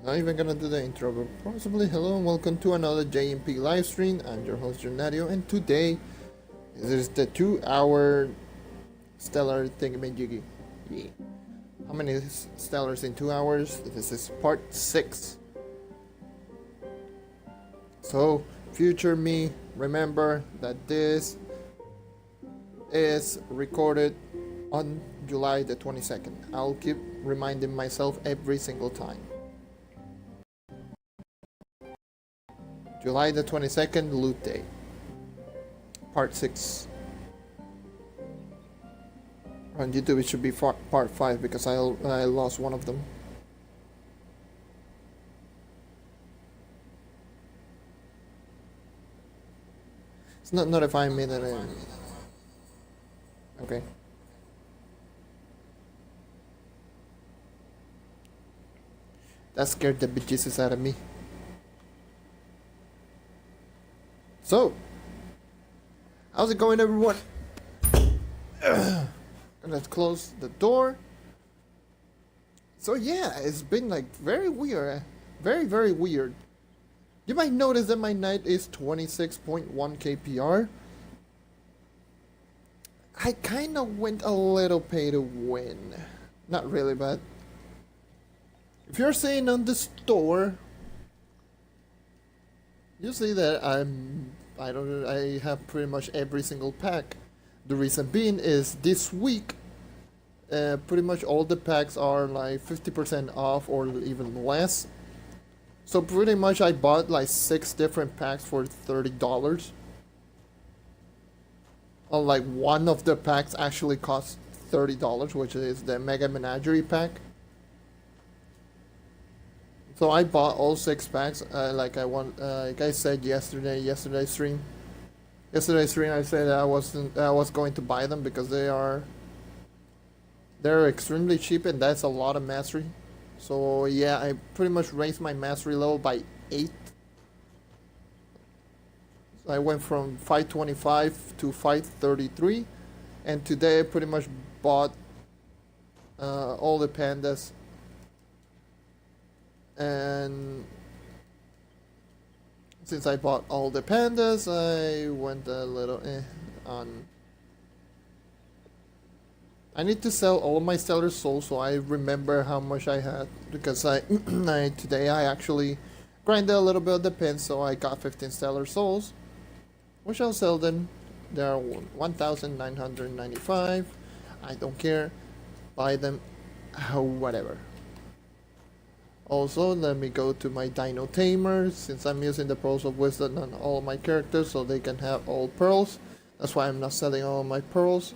Not even gonna do the intro, but possibly hello and welcome to another JNMG live stream. I'm your host JonNario, and today is the 2 hour stellar thingamajiggy. Yeah. How many stellars in 2 hours? This is part 6. So, future me, remember that this is recorded on July the 22nd. I'll keep reminding myself every single time. July the 22nd, Loot Day. Part 6. On YouTube it should be part 5 because I lost one of them. It's not notifying me that I... Okay. That scared the bejesus out of me. So, how's it going, everyone? Let's close the door. So yeah, it's been like very weird. Very weird. You might notice that my night is 26.1 kpr. I kinda went a little pay to win. Not really, but if you're saying on the store, you see that I have pretty much every single pack. The reason being is this week, pretty much all the packs are like 50% off or even less. So pretty much I bought like 6 different packs for $30. Like one of the packs actually costs $30, which is the Mega Menagerie pack. So I bought all 6 packs, like I said yesterday's stream. Yesterday's stream I said I was going to buy them because they're extremely cheap and that's a lot of mastery. So yeah, I pretty much raised my mastery level by 8. So I went from 525 to 533, and today I pretty much bought all the pandas. And since I bought all the pandas, I went a little on. I need to sell all my stellar souls so I remember how much I had, because today I actually grinded a little bit of the pins, so I got 15 stellar souls, which I'll sell them. They are 1,995. I don't care. Buy them, whatever. Also, let me go to my Dino Tamer, since I'm using the Pearls of Wisdom on all my characters so they can have all pearls. That's why I'm not selling all my pearls.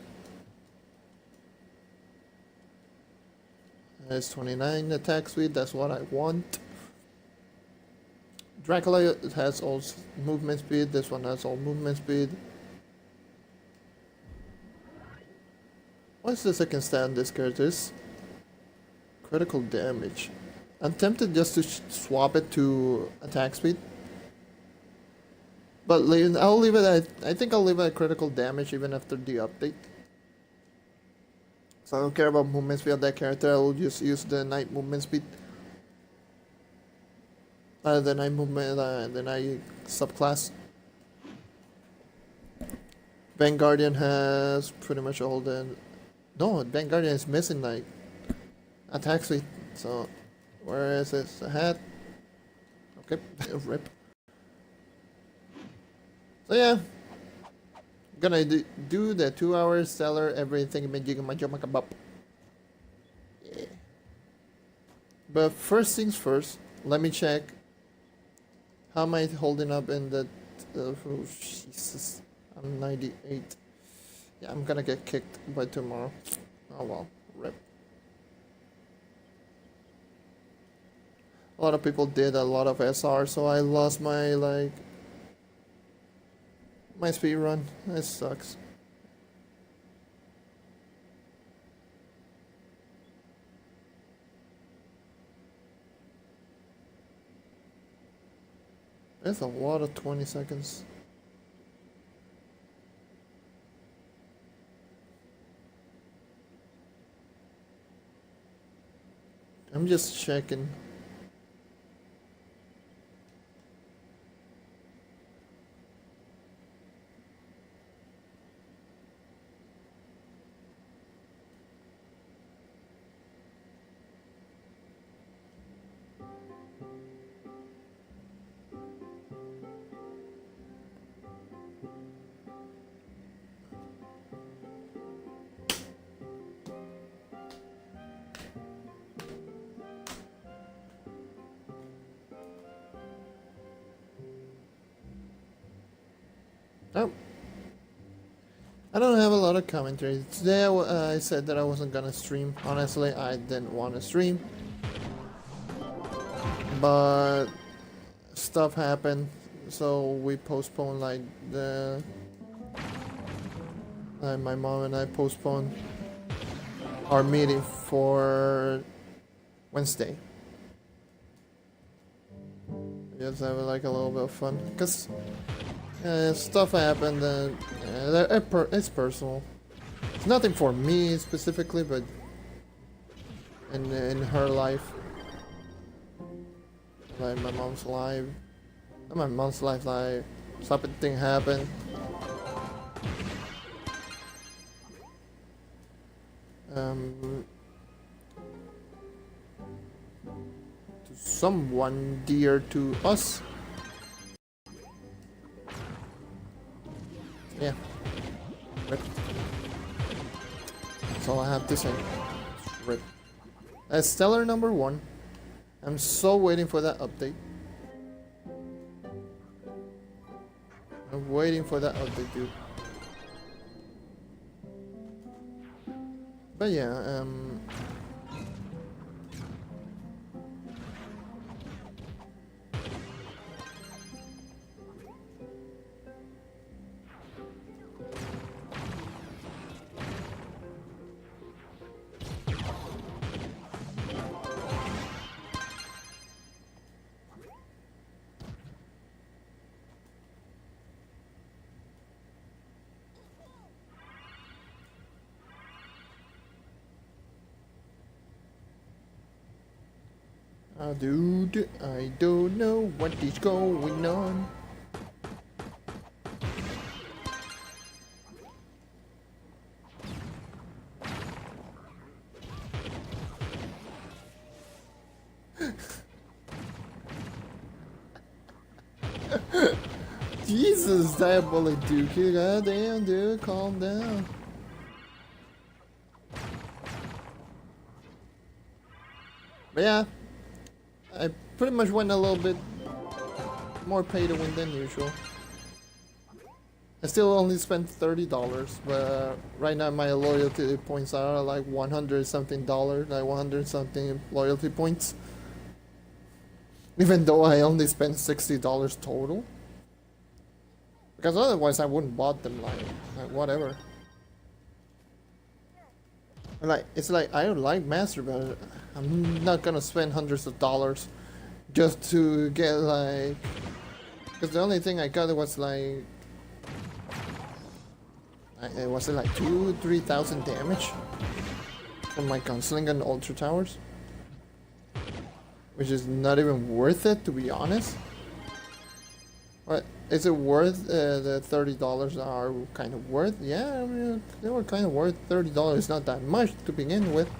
It's 29 attack speed, that's what I want. Dracula has all movement speed, this one has all movement speed. What's the second stat on this character? Critical damage. I'm tempted just to swap it to attack speed, but I'll leave it at, I think I'll leave it at critical damage even after the update. So I don't care about movement speed of that character, I'll just use the night movement speed. The night movement, the night subclass. Vanguardian has pretty much all the... No, Vanguardian is missing like attack speed, so... Where is his hat? Okay, rip. So yeah, I'm gonna do the 2 hour stellar everything yeah. But first things first, let me check how am I holding up in the oh Jesus, I'm 98. Yeah, I'm gonna get kicked by tomorrow. Oh well, rip. A lot of people did a lot of SR, so I lost my my speed run. It sucks. That's a lot of 20 seconds. I'm just checking. Oh. I don't have a lot of commentary. Today I said that I wasn't gonna stream. Honestly, I didn't want to stream. But stuff happened, so we postponed like my mom and I postponed our meeting for Wednesday. Just have like a little bit of fun, cause stuff happened and it's personal. It's nothing for me specifically, but in her life, like my mom's life, like something happened. To someone dear to us. Yeah. Rip. That's all I have to say. Rip. That's Stellar number 1. I'm so waiting for that update. I'm waiting for that update, dude. But yeah, dude, I don't know what is going on. Jesus, diabolic dude, goddamn dude, calm down. But yeah, I pretty much went a little bit more pay to win than usual. I still only spent $30, but right now my loyalty points are like 100 something dollars, like 100 something loyalty points. Even though I only spent $60 total. Because otherwise I wouldn't bought them, like whatever. Like, it's like, I don't like Master, but I'm not gonna spend hundreds of dollars just to get like... Because the only thing I got was like... was it like 2,000-3,000 damage from my Gunsling and Ultra Towers? Which is not even worth it, to be honest. But is it worth the $30 are kind of worth? Yeah, I mean, they were kind of worth. $30 is not that much to begin with.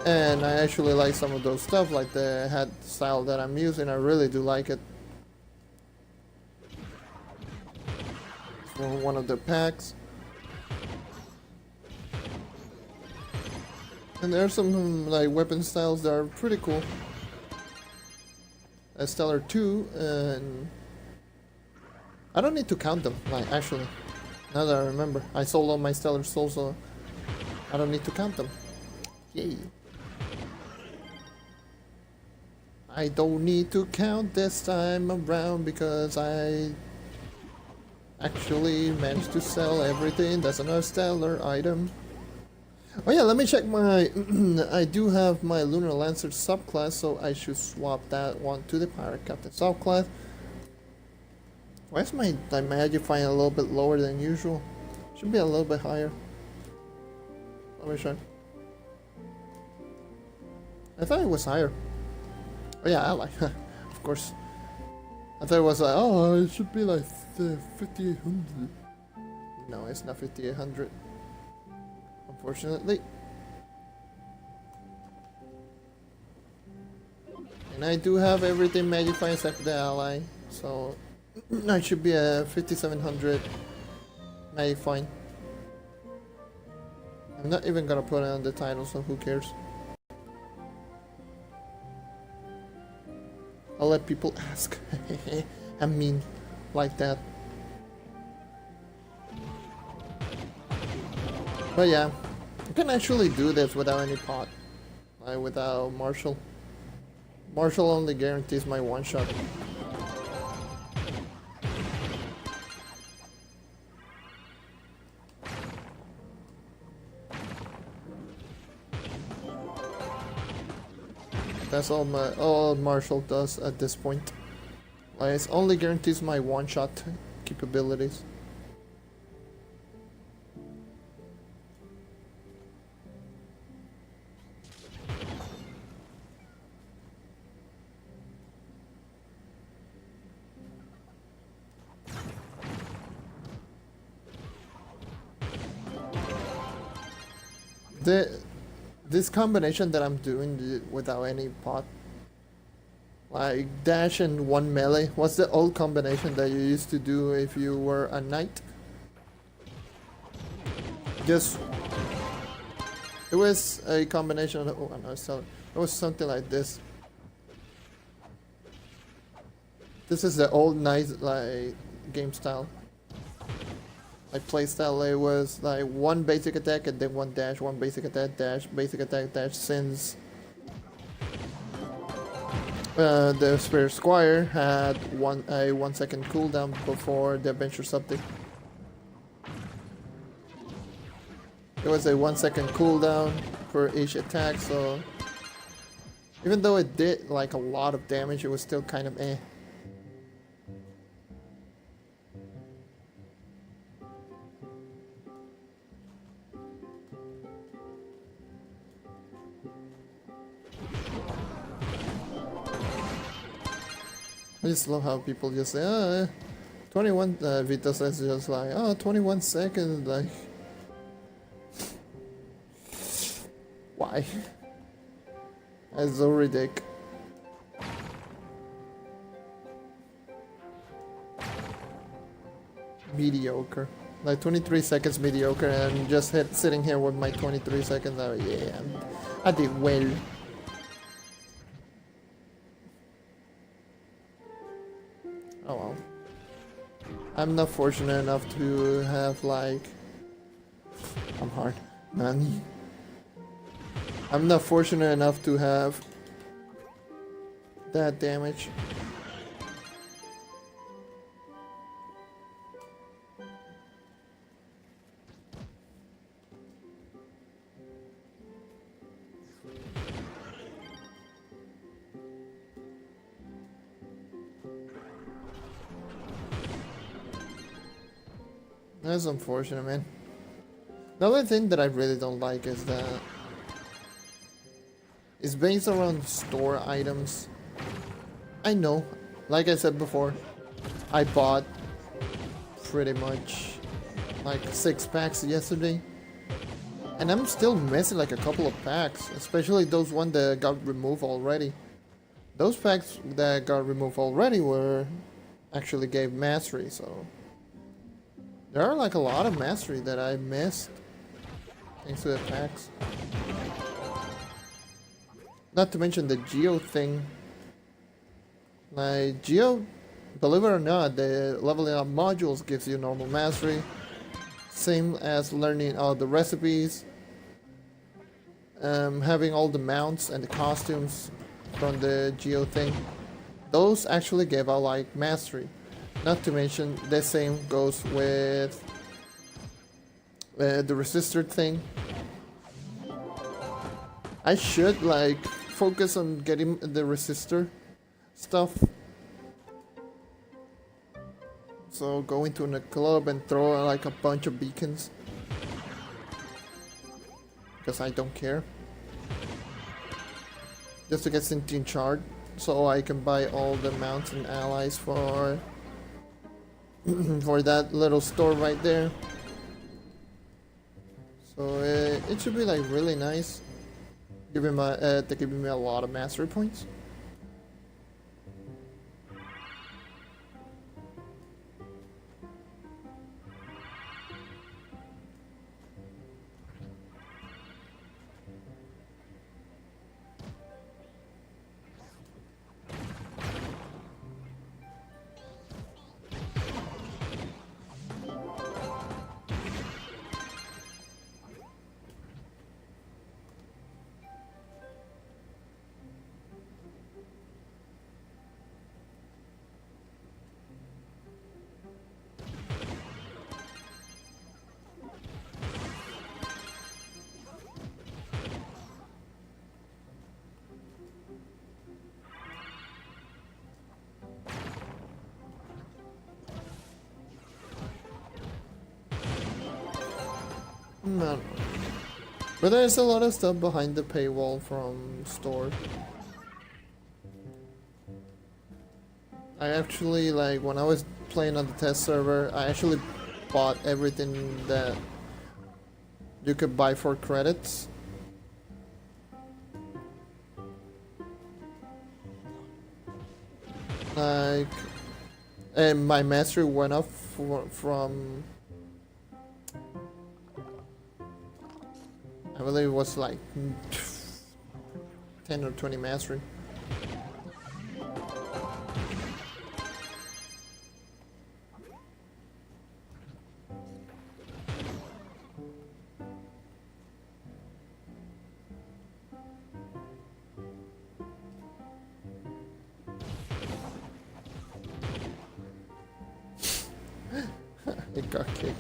And I actually like some of those stuff, like the hat style that I'm using. I really do like it. It's from one of the packs. And there's some like weapon styles that are pretty cool. A Stellar 2, and I don't need to count them, like, actually. Now that I remember, I sold all my Stellar Souls, so I don't need to count them. Yay. I don't need to count this time around because I actually managed to sell everything that's another Stellar item. Oh yeah, let me check my... I do have my Lunar Lancer subclass, so I should swap that one to the Pirate Captain subclass. Why is my Dimagifying a little bit lower than usual? Should be a little bit higher. Let me check. I thought it was higher. Oh yeah, ally. Of course. I thought it was like, oh, it should be like 5800. No, it's not 5800. Unfortunately. And I do have everything magnified except the ally, so I should be a 5700 magnifying. I'm not even gonna put it on the title, so who cares? I'll let people ask. I mean, like that. But yeah, you can actually do this without any pot. Like without Marshall. Marshall only guarantees my one shot. That's all Marshall does at this point. Like, it only guarantees my one shot capabilities. This combination that I'm doing without any pot, like dash and one melee, what's the old combination that you used to do if you were a knight? Just, it was a combination of, oh no, so it was something like this. This is the old knight like game style. Like playstyle, it was like one basic attack and then one dash, one basic attack, dash, basic attack, dash, since the Spear Squire had a 1 second cooldown before the Adventure Update. It was a 1 second cooldown for each attack, so even though it did like a lot of damage, it was still kind of eh. I just love how people just say, 21, Vita says just like, oh, 21 seconds, like, why? That's so ridiculous. Mediocre. Like 23 seconds mediocre, and just sitting here with my 23 seconds, oh yeah, I did well. Oh well. I'm not fortunate enough to have like... I'm hard. Nani? I'm not fortunate enough to have that damage. That's unfortunate, man. The only thing that I really don't like is that it's based around store items. I know, like I said before, I bought pretty much like 6 packs yesterday, and I'm still missing like a couple of packs, especially those ones that got removed already. Those packs that got removed already were actually gave mastery, so there are like a lot of mastery that I missed thanks to the packs. Not to mention the Geo thing. Like Geo, believe it or not, the leveling up modules gives you normal mastery. Same as learning all the recipes. Having all the mounts and the costumes from the Geo thing. Those actually gave out like mastery. Not to mention the same goes with the resistor thing. I should like focus on getting the resistor stuff. So go into a club and throw like a bunch of beacons. Because I don't care. just to get sentient shard, so I can buy all the mounts and allies for for that little store right there. So it should be like really nice, giving me a lot of mastery points. No, but there's a lot of stuff behind the paywall from store. I actually, like, when I was playing on the test server, I actually bought everything that you could buy for credits. Like, and my mastery went up from, I believe it was like 10 or 20 mastery. It got kicked.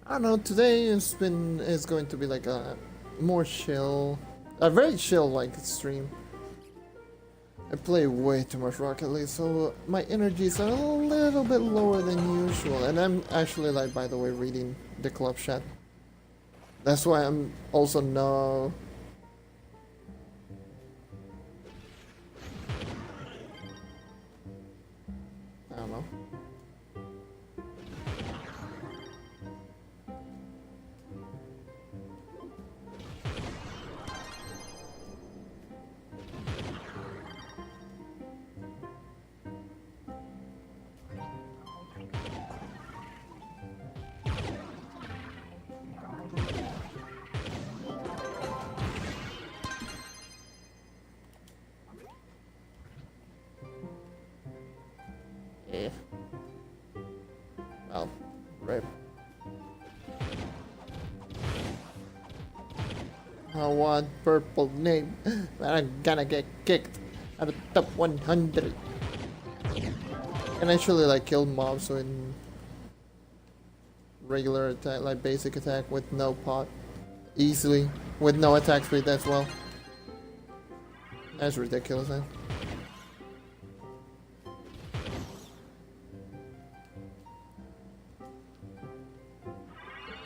I don't know, today is going to be like a more chill, a very chill like stream. I play way too much Rocket League, so my energies are a little bit lower than usual. And I'm actually, like, by the way, reading the club chat. That's why I'm also no. I don't know. Yeah. Well, rip. I want purple name, but I'm gonna get kicked out of top 100. And actually, like, kill mobs in regular attack, like basic attack with no pot, easily, with no attack speed as well. That's ridiculous, man.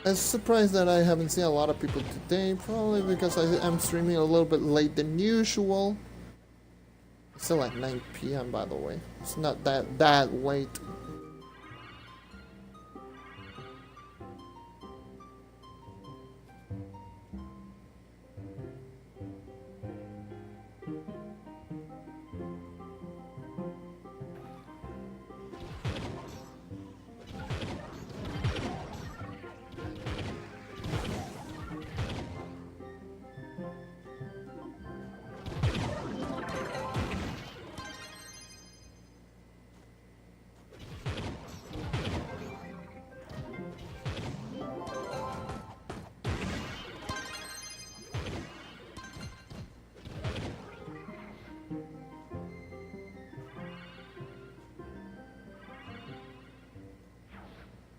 I'm surprised that I haven't seen a lot of people today, probably because I'm streaming a little bit late than usual. It's still like 9 PM, by the way. It's not that late.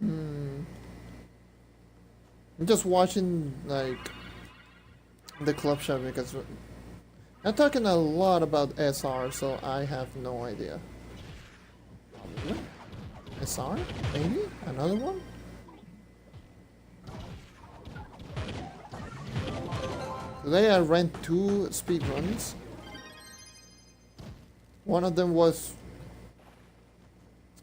I'm just watching like the club shop because I'm talking a lot about SR, so I have no idea. Probably. SR? Maybe? Another one? Today I ran 2 speedruns. One of them was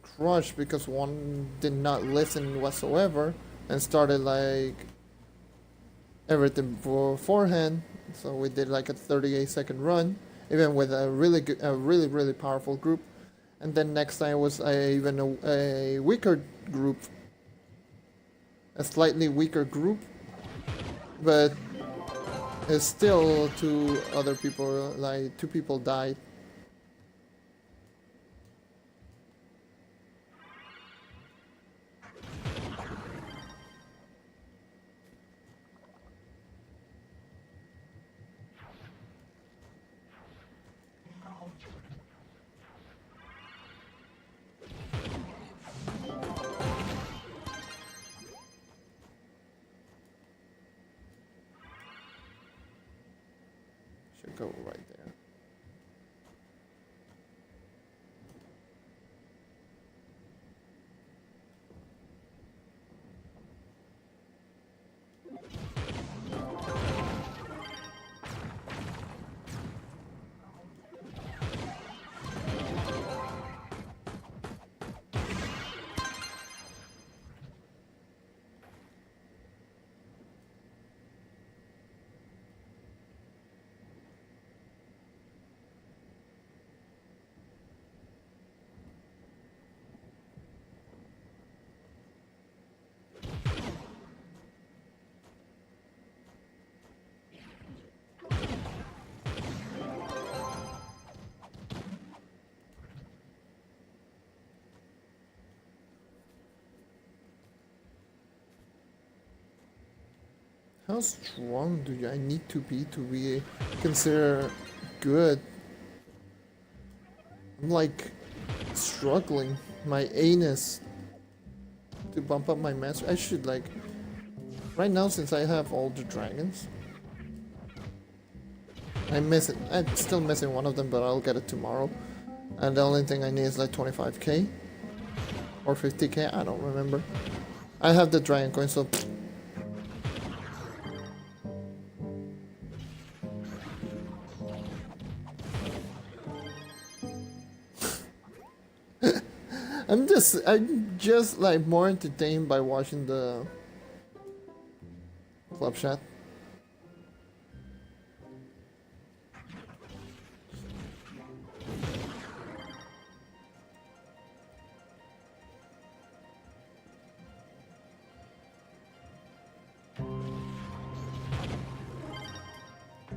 crushed because one did not listen whatsoever and started like everything beforehand. So we did like a 38-second run, even with a really powerful group. And then next time was even a weaker group, a slightly weaker group, but it's still 2 other people, like 2 people died. Should go right there. How strong do I need to be considered good? I'm like struggling my anus to bump up my master. I should like right now, since I have all the dragons. I'm still missing one of them, but I'll get it tomorrow. And the only thing I need is like 25k or 50k. I don't remember. I have the dragon coin, so. I'm just like more entertained by watching the club chat.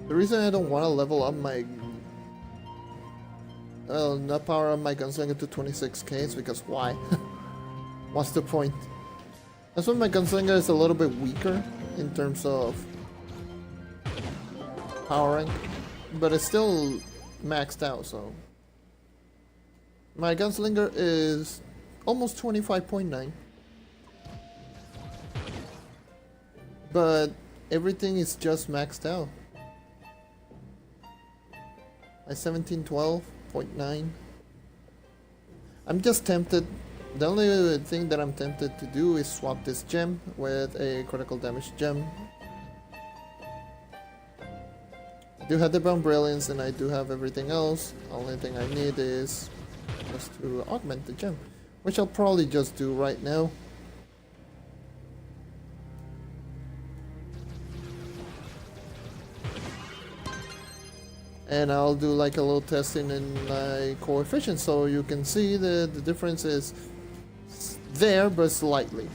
The reason I don't want to level up my not power up my gunslinger to 26k is because why? What's the point? That's why my gunslinger is a little bit weaker in terms of powering, but it's still maxed out, so. My gunslinger is almost 25.9. But everything is just maxed out. My 1712.9. I'm just tempted. The only thing that I'm tempted to do is swap this gem with a critical damage gem. I do have the Bound Brilliance and I do have everything else. The only thing I need is just to augment the gem, which I'll probably just do right now. And I'll do like a little testing in my coefficient so you can see the difference is there, but slightly.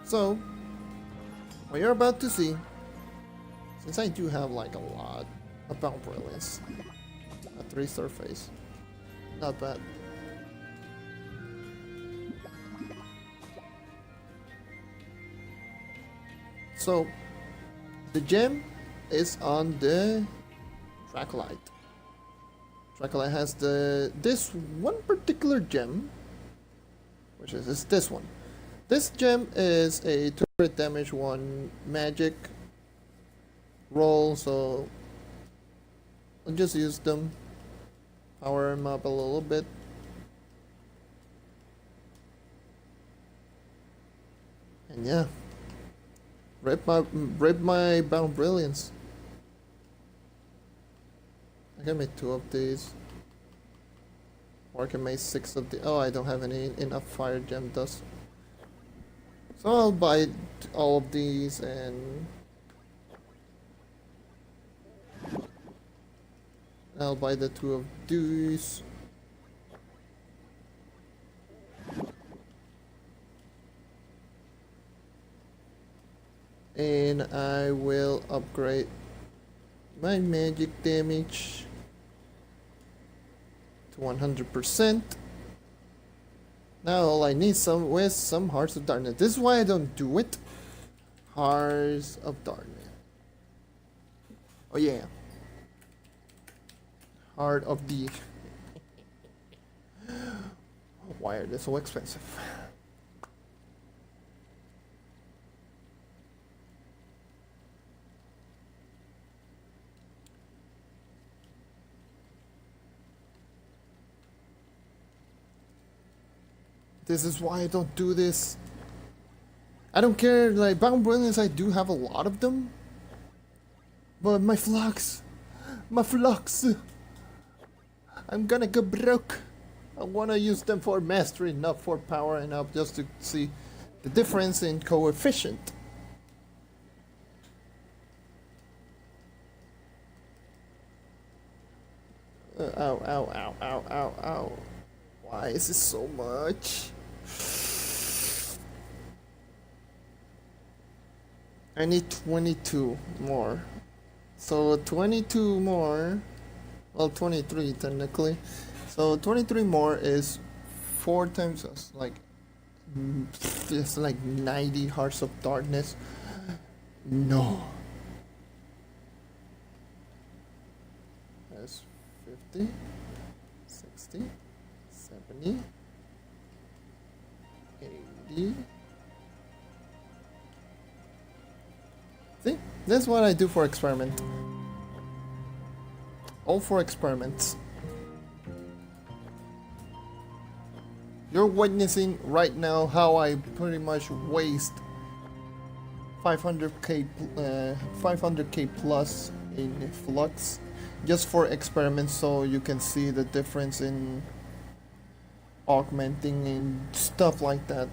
So, what you're about to see, since I do have like a lot of Bound Brilliance, a 3-star face, not bad. So, The gem is on the Dracolite. Dracolite has this one particular gem, which is this one. This gem is a 2 damage 1 magic roll, so I'll just use them, power them up a little bit. And yeah, rip my Bound Brilliance. I can make 2 of these. Or I can make 6 of the. Oh, I don't have enough fire gem dust. So I'll buy all of these and I'll buy the 2 of these. And I will upgrade my magic damage to 100%. Now all I need with some Hearts of Darkness. This is why I don't do it. Hearts of Darkness. Oh yeah. Heart of the. Why are they so expensive? This is why I don't do this. I don't care, like, Bound Brilliance, I do have a lot of them. But my flux, I'm gonna go broke. I wanna use them for mastery, not for power and up, just to see the difference in coefficient. Ow, ow, ow, ow, ow, ow. Why is this so much? I need 22 more. So 22 more, well 23 technically. So 23 more is 4 times like it's like 90 Hearts of Darkness. No. That's 50, 60, 70, 80. See? That's what I do for experiment. All for experiments. You're witnessing right now how I pretty much waste 500k plus in flux just for experiments, so you can see the difference in augmenting and stuff like that.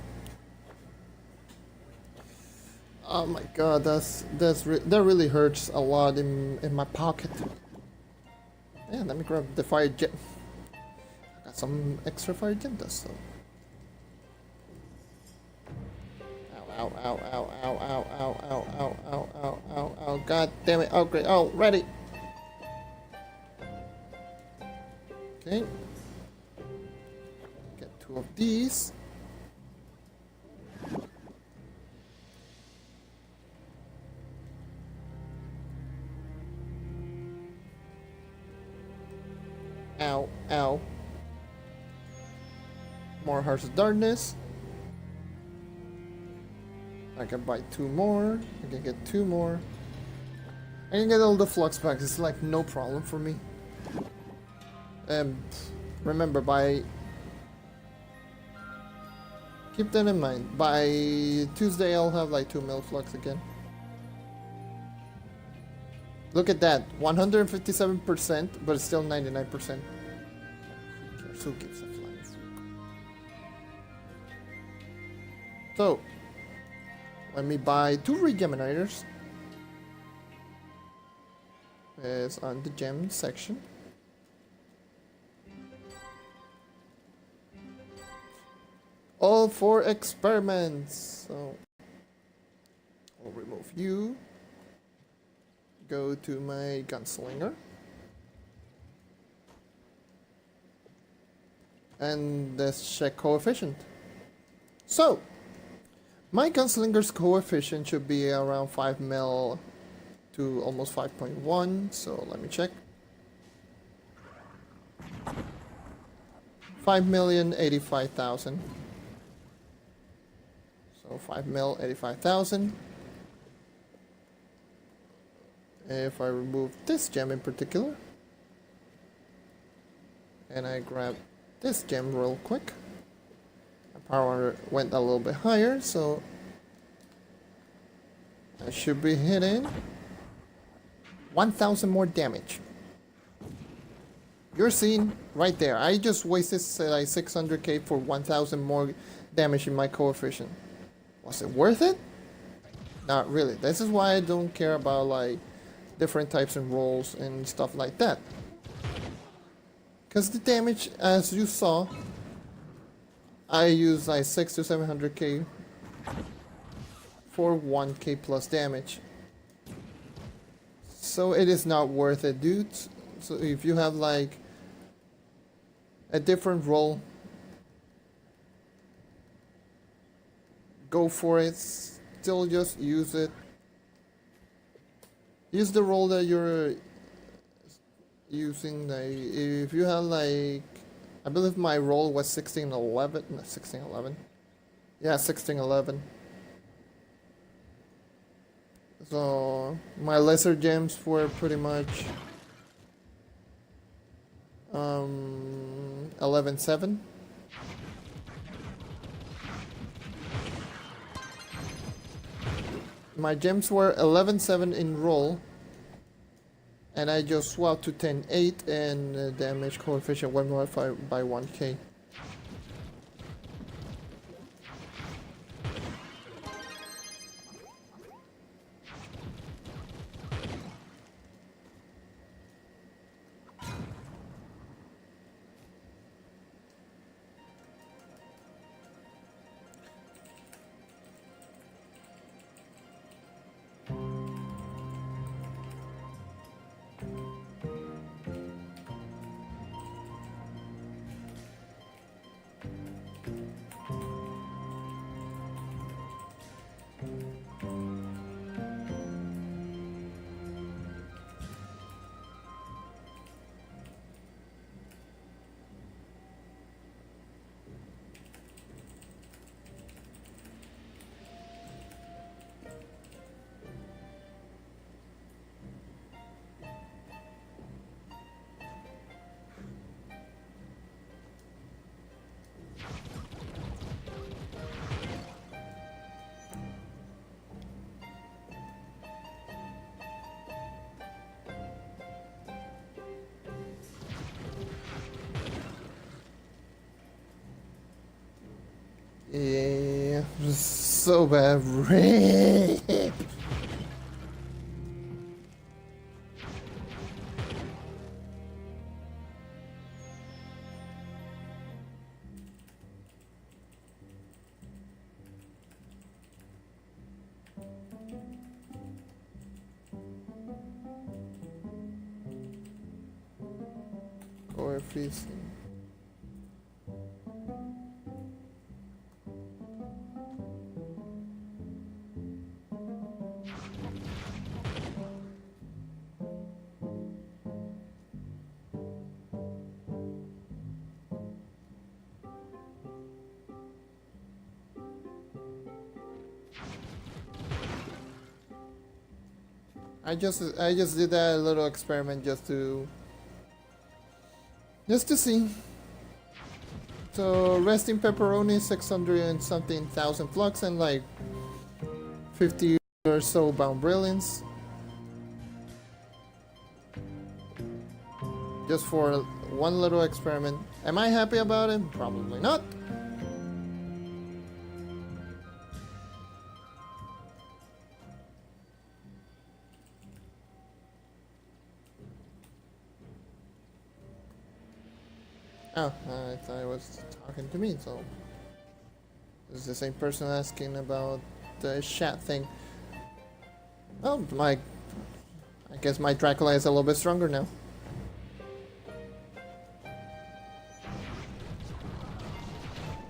Oh my god, that really hurts a lot in my pocket. Yeah, let me grab the fire gem. I got some extra fire gem dust, so. Ow, ow, ow, ow, ow, ow, ow, ow, ow, ow, ow, ow, god damn it. Oh, great. Oh, ready. Okay. Get 2 of these. Ow, ow. More Hearts of Darkness. I can buy 2 more. I can get 2 more. I can get all the flux packs. It's like no problem for me. Remember, keep that in mind. By Tuesday, I'll have like 2 mil flux again. Look at that, 157%, but it's still 99%. Who cares? Who gives a flying fuck? So, let me buy 2 Regeminators. It's on the gem section. All for experiments. So, I'll remove you. Go to my gunslinger. And let's check coefficient. So, my gunslinger's coefficient should be around 5 mil to almost 5.1. So let me check. 5,085,000. So 5,085,000. If I remove this gem in particular, and I grab this gem real quick, my power went a little bit higher, so I should be hitting 1,000 more damage. You're seeing right there, I just wasted like 600k for 1,000 more damage in my coefficient. Was it worth it? Not really. This is why I don't care about like different types of rolls and stuff like that. Because the damage, as you saw, I used like 6 to 700k for 1k plus damage. So it is not worth it, dudes. So if you have like a different roll, go for it. Still just use it. Use the roll that you're using. Like, if you have like, I believe my roll was 1611. No, 1611. Yeah, 1611. So my lesser gems were pretty much 11.7. My gems were 11.7 in roll, and I just swapped to 10.8, and damage coefficient went modified by 1k. Yeah, so bad. Rip. Coefficient. I just did that little experiment just to see. So resting pepperoni 600 and something thousand flux and like 50 or so bound brilliance. Just for one little experiment. Am I happy about it? Probably not. Oh, I thought it was talking to me, so... It's the same person asking about the chat thing. Oh, I guess my Dracula is a little bit stronger now.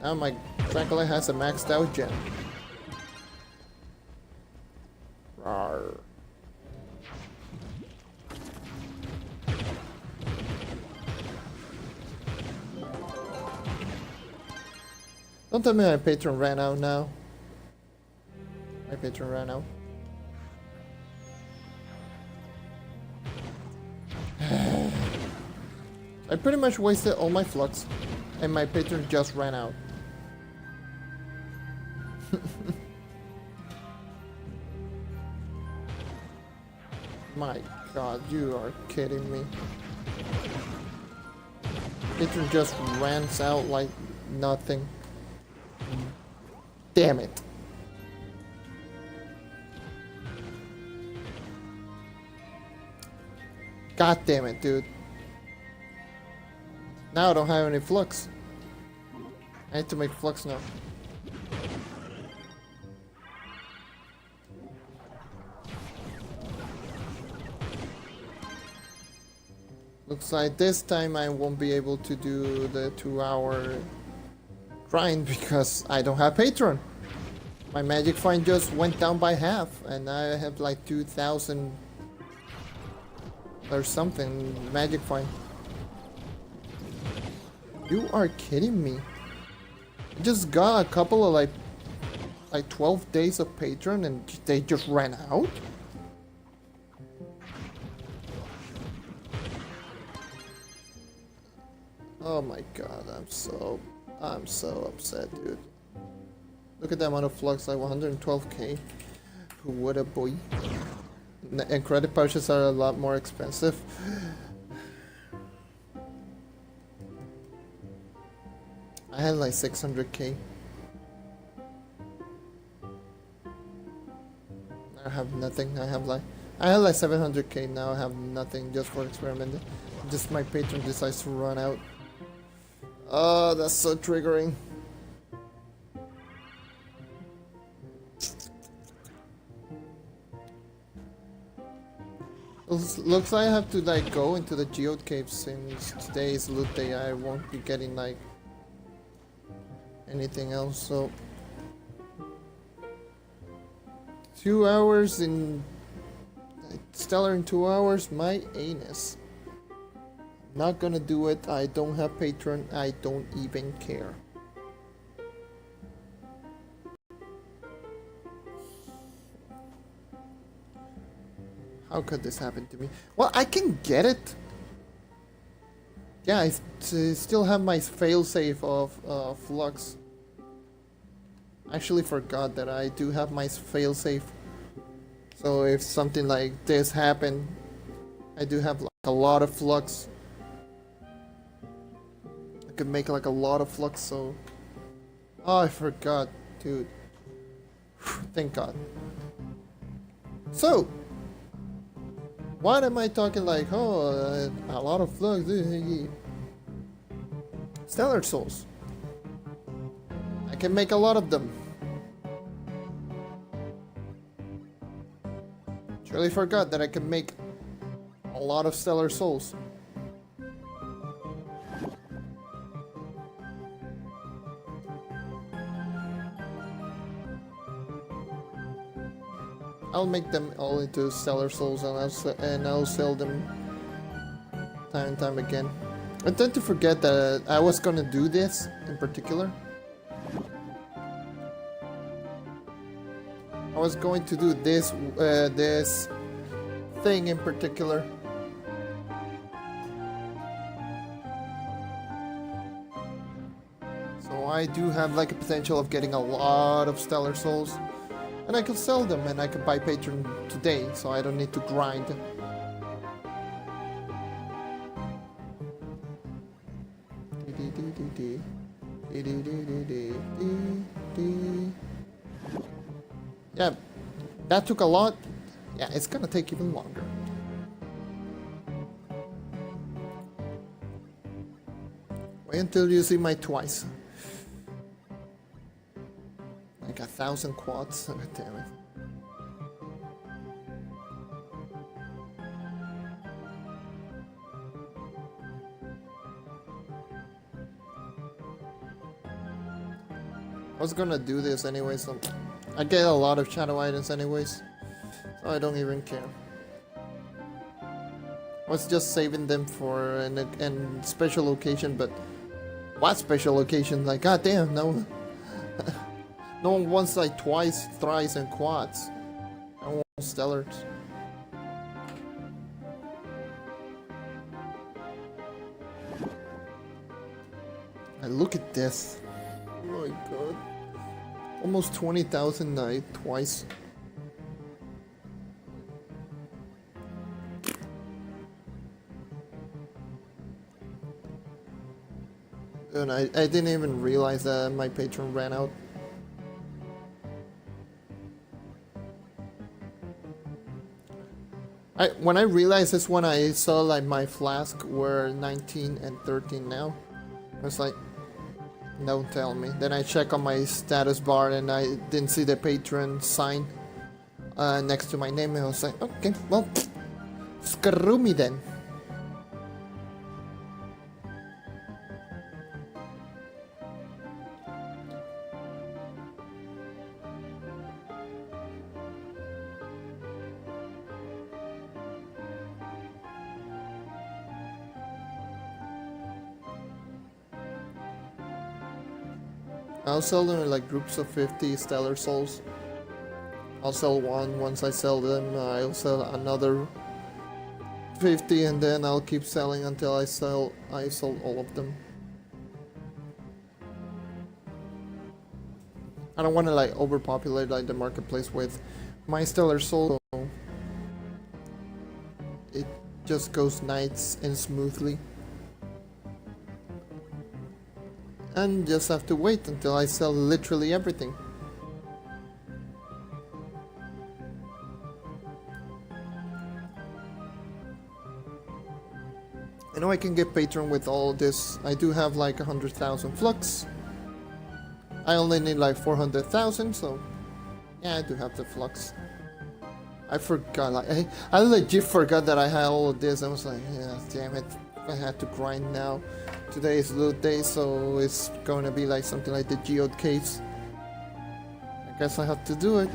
Now my Dracula has a maxed out gem. Rawr. Don't tell me my patron ran out now. My patron ran out. I pretty much wasted all my flux, and my patron just ran out. My god, you are kidding me. Patron just runs out like nothing. Damn it. God damn it, dude. Now I don't have any flux. I need to make flux now. Looks like this time I won't be able to do the 2-hour grind because I don't have patron. My magic find just went down by half and I have like 2,000 or something magic find. You are kidding me. I just got a couple of like 12 days of patron and they just ran out? Oh my god, I'm so upset, dude. Look at the amount of flux, like 112k. Who would have, boy? And credit pouches are a lot more expensive. I had like 600k. I have nothing. I had like 700k now. I have nothing just for experimenting. Just my patron decides to run out. Oh, that's so triggering. Looks like I have to like go into the geode cave since today is loot day. I won't be getting like anything else, so 2 hours in Stellar in 2 hours, my anus. Not gonna do it. I don't have patron. I don't even care. How could this happen to me? Well, I can get it. Yeah, I still have my failsafe of flux. I actually forgot that I do have my failsafe. So if something like this happened, I do have like a lot of flux. I could make like a lot of flux, so... Oh, I forgot, dude. Thank God. So, what am I talking like, oh, a lot of flux? Stellar souls. I can make a lot of them. Surely forgot that I can make a lot of stellar souls. I'll make them all into stellar souls and I'll sell them time and time again. I tend to forget that I was gonna do this in particular. I was going to do this this thing in particular. So I do have like a potential of getting a lot of stellar souls. And I could sell them and I could buy patron today, so I don't need to grind. Yeah, that took a lot. Yeah, it's gonna take even longer. Wait until you see my twice. Like 1,000 quads. God damn it. I was gonna do this anyway, so I get a lot of shadow items anyways, so I don't even care. I was just saving them for an special occasion, but what special occasion? Like, god damn, no. No one wants like twice, thrice, and quads. I want stellars. And look at this. Oh my god. Almost 20,000 night twice. And I didn't even realize that my patron ran out. When I realized this, when I saw like my flask were 19 and 13 now, I was like, don't tell me. Then I check on my status bar and I didn't see the patron sign next to my name, and I was like, okay, well, screw me then. I'll sell them in like groups of 50 stellar souls. I'll sell one. Once I sell them, I'll sell another 50, and then I'll keep selling until I sold all of them. I don't want to like overpopulate like the marketplace with my stellar soul, so it just goes nice and smoothly. And just have to wait until I sell literally everything. I know I can get patron with all this. I do have like 100,000 flux. I only need like 400,000, so yeah, I do have the flux. I forgot, like I legit forgot that I had all of this. I was like, yeah, damn it, I had to grind now. Today is loot day, so it's going to be like something like the geode case. I guess I have to do it.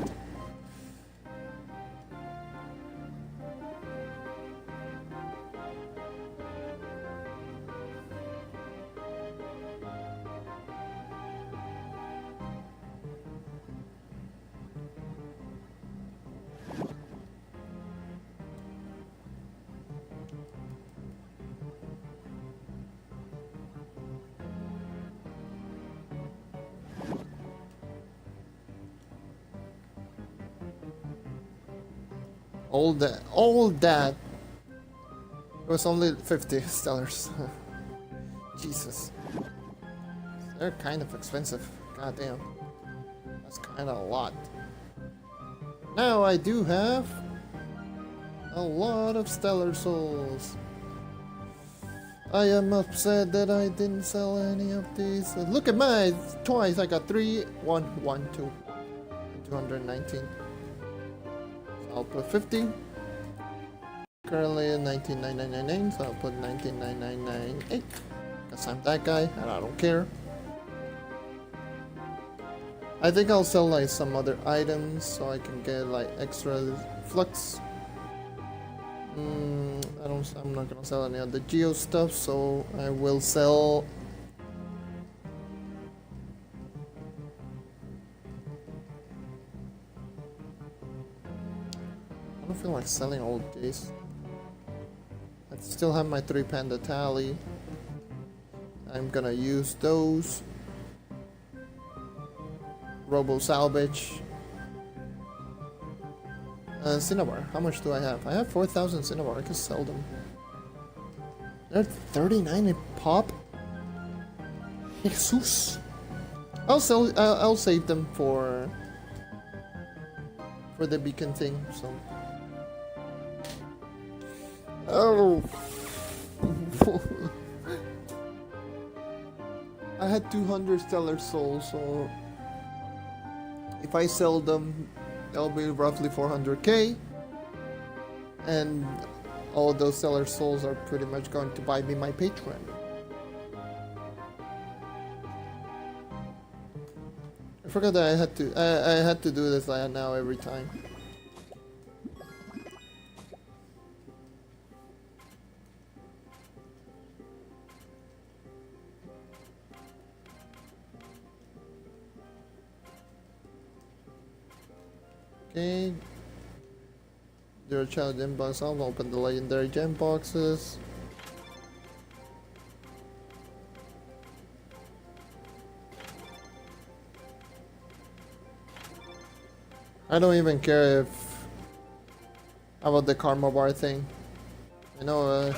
All that. It was only 50 stellars. Jesus. They're kind of expensive. God damn. That's kind of a lot. Now I do have a lot of stellar souls. I am upset that I didn't sell any of these. Look at mine! Twice I got 3, 1, 1, 2. 219. I'll put 50. Currently 19,999, so I'll put 19,998. Because I'm that guy and I don't care. I think I'll sell like some other items so I can get like extra flux. I'm not gonna sell any of the geo stuff, so I will sell. I don't feel like selling all of these. I still have my 3 panda tally. I'm gonna use those. Robo salvage. Cinnabar. How much do I have? I have 4,000 Cinnabar. I can sell them. They're 39 a pop. Jesus. I'll save them for the beacon thing. So. Oh. I had 200 stellar souls, so if I sell them, that'll be roughly 400k, and all those stellar souls are pretty much going to buy me my patron. I forgot that I had to do this like now every time. Okay. Your challenge inbox. I'll open the legendary gem boxes. I don't even care if about the karma bar thing. I know.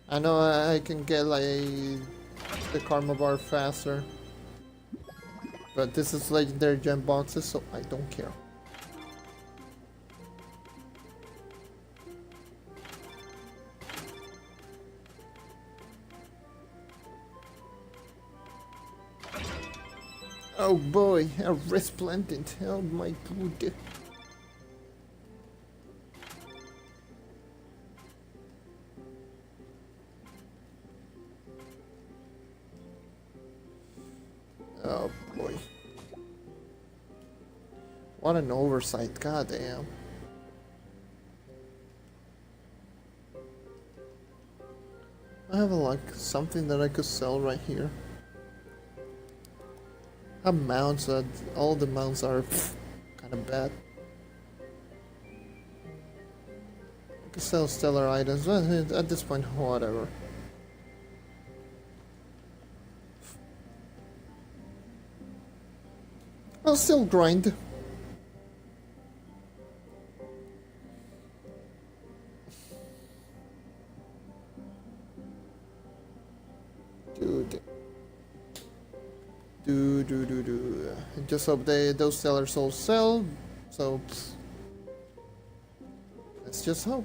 I know I can get like the karma bar faster, but this is legendary gem boxes, so I don't care. Oh boy, a resplendent. Oh my god. Oh boy. What an oversight, goddamn. I have like something that I could sell right here. I have mounts that all the mounts are kind of bad. I could sell stellar items, but at this point, whatever. I'll still grind. Dude. Do. Just hope those stellar souls sell. So let's just hope.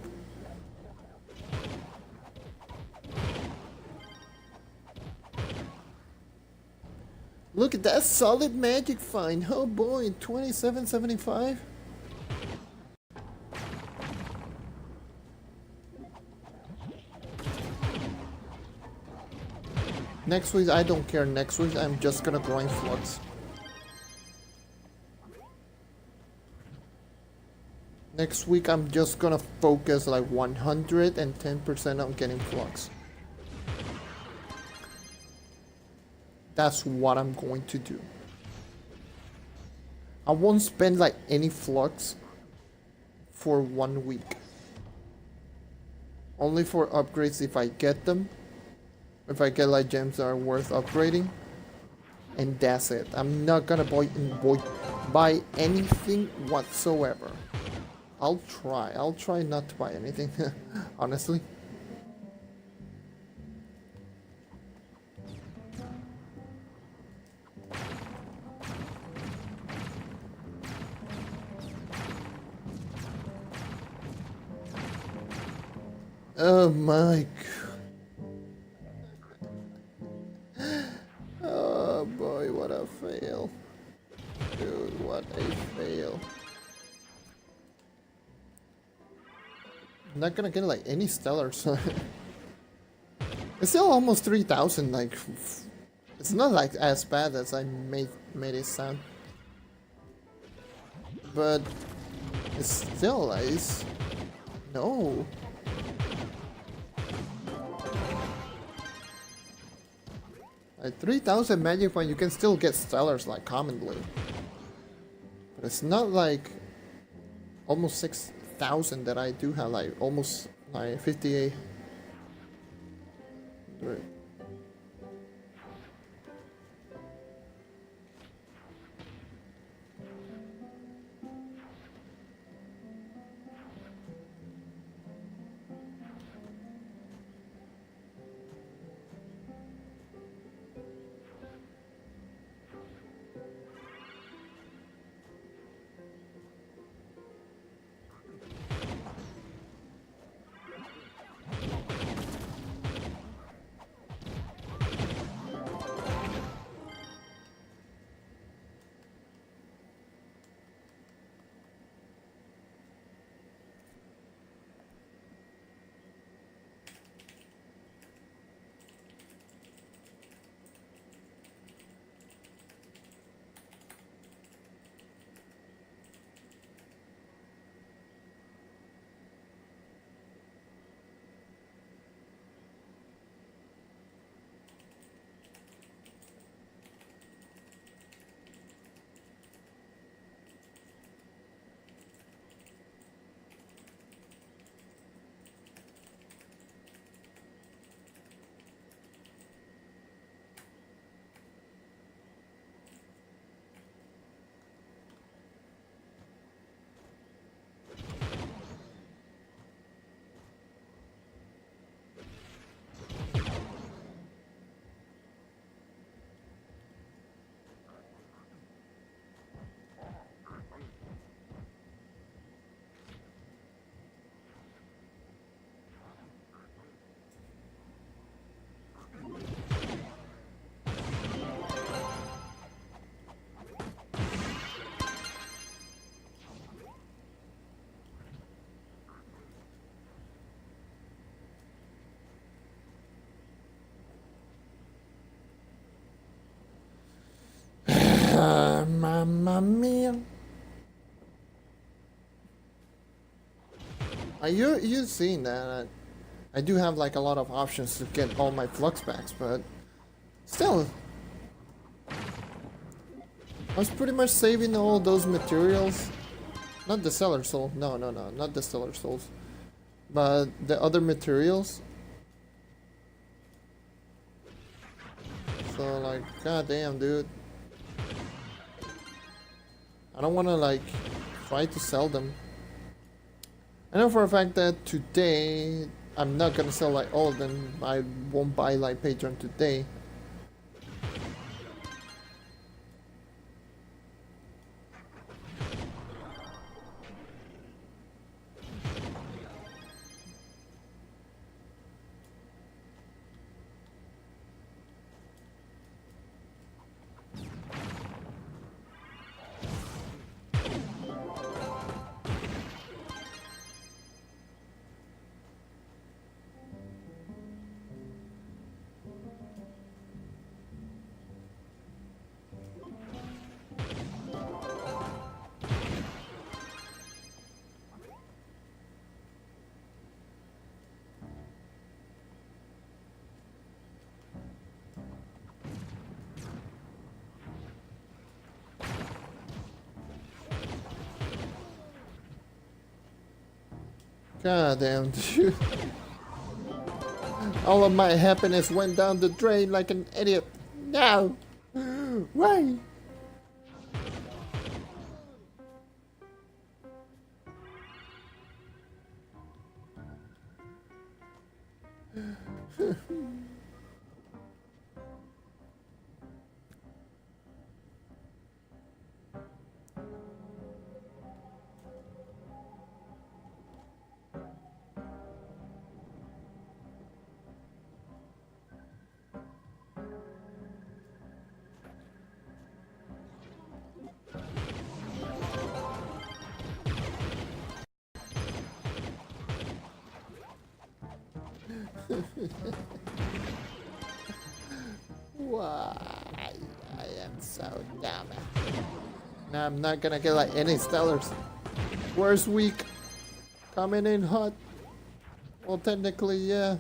Look at that solid magic find. Oh boy, 2775. Next week, I don't care. Next week, I'm just gonna grind flux. Next week, I'm just gonna focus like 110% on getting flux. That's what I'm going to do. I won't spend like any flux for 1 week. Only for upgrades if I get them. If I get like gems that are worth upgrading. And that's it. I'm not gonna buy anything whatsoever. I'll try not to buy anything, honestly. Oh my god. Oh boy, what a fail. Dude, what a fail. I'm not gonna get like any stellars. It's still almost 3,000, like it's not like as bad as I made it sound. But it's still like no. At 3,000 magic point, you can still get stellars like commonly. But it's not like almost 6,000 that I do have, like almost like 58. Right. Mamma mia. You've seen that I do have like a lot of options to get all my flux packs, but still, I was pretty much saving all those materials. Not the Stellar Soul, no, not the Stellar Souls, but the other materials. So like, goddamn, dude, I don't want to like try to sell them. I know for a fact that today I'm not gonna sell like all of them. I won't buy like patron today. God damn, dude. All of my happiness went down the drain like an idiot. No! Why? Why? I am so dumb. Now I'm not gonna get like any stellars. Where's weak? Coming in hot. Well, technically, yeah.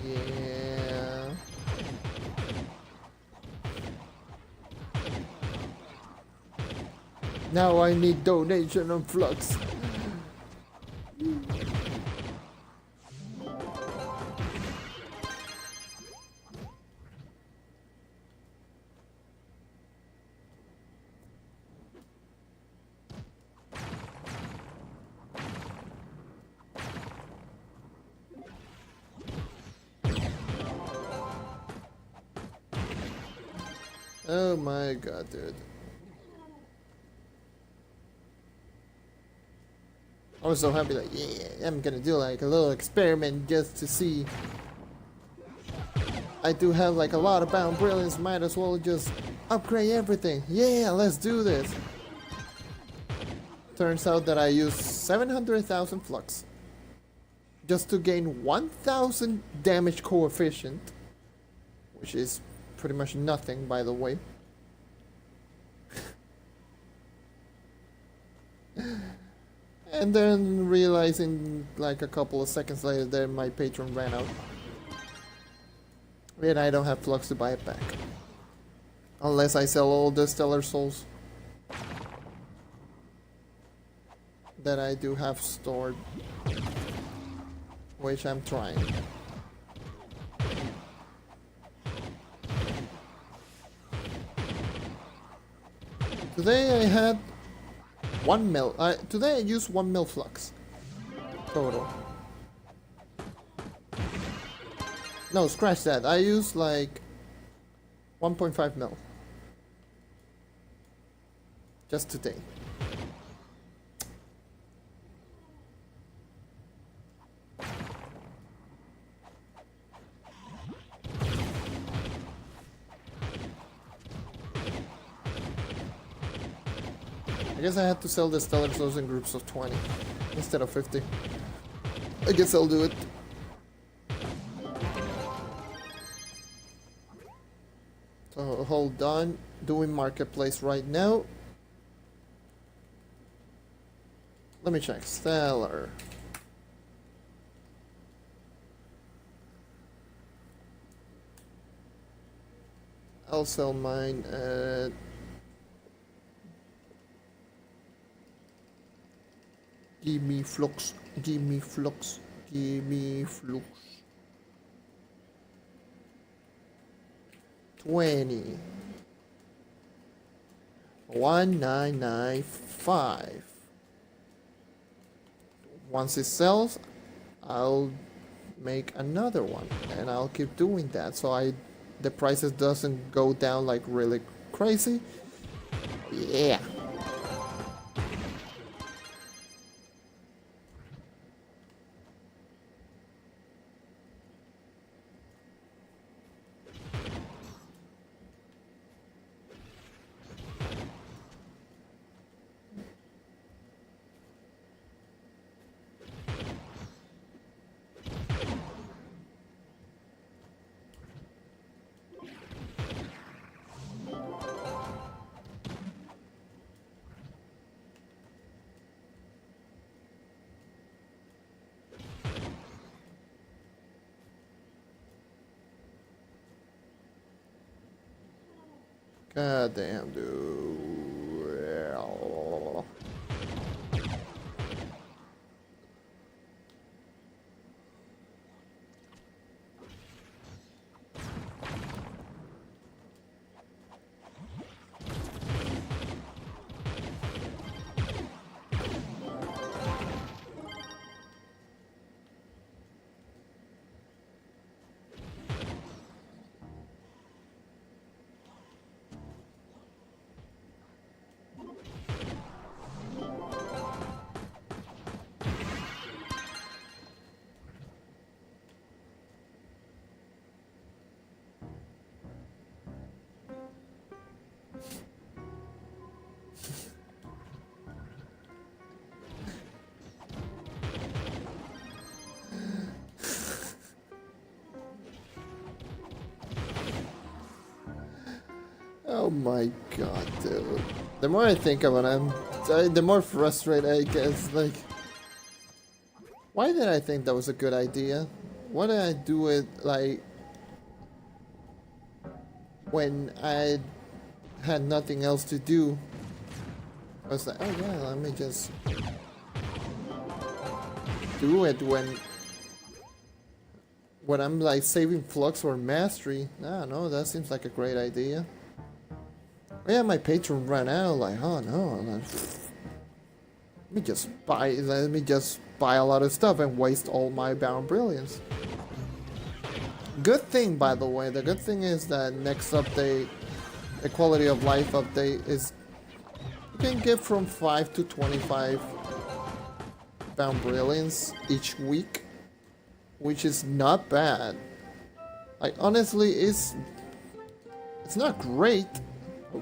Yeah. Now I need donation on flux. Oh my god, dude. I was so happy, like, yeah, I'm gonna do like a little experiment just to see. I do have like a lot of bound brilliance, might as well just upgrade everything. Yeah, let's do this. Turns out that I used 700,000 flux just to gain 1,000 damage coefficient, which is pretty much nothing, by the way. And then realizing like a couple of seconds later that my patron ran out. And I don't have flux to buy it back. Unless I sell all the stellar souls that I do have stored. Which I'm trying. Today I had 1 mil. Today I used 1 mil flux total. No, scratch that. I used like 1.5 mil just today. I guess I had to sell the stellar souls in groups of 20 instead of 50. I guess I'll do it. So hold on, doing marketplace right now. Let me check. Stellar. I'll sell mine at... Give me flux. Give me flux. Give me flux. 20. 1995. Once it sells, I'll make another one, and I'll keep doing that so the prices doesn't go down like really crazy. Yeah. God damn, dude. Oh my god, dude. The more I think of it, the more frustrated I get. Like, why did I think that was a good idea? Why did I do it, like, when I had nothing else to do? I was like, oh yeah, let me just do it when I'm like saving flux for mastery. No, that seems like a great idea. Oh yeah, my patron ran out. Like, oh no, let me just buy a lot of stuff and waste all my Bound Brilliance. Good thing, by the way. The good thing is that next update, the quality of life update, is you can get from 5 to 25 Bound Brilliance each week, which is not bad. Like, honestly, it's not great. Oh,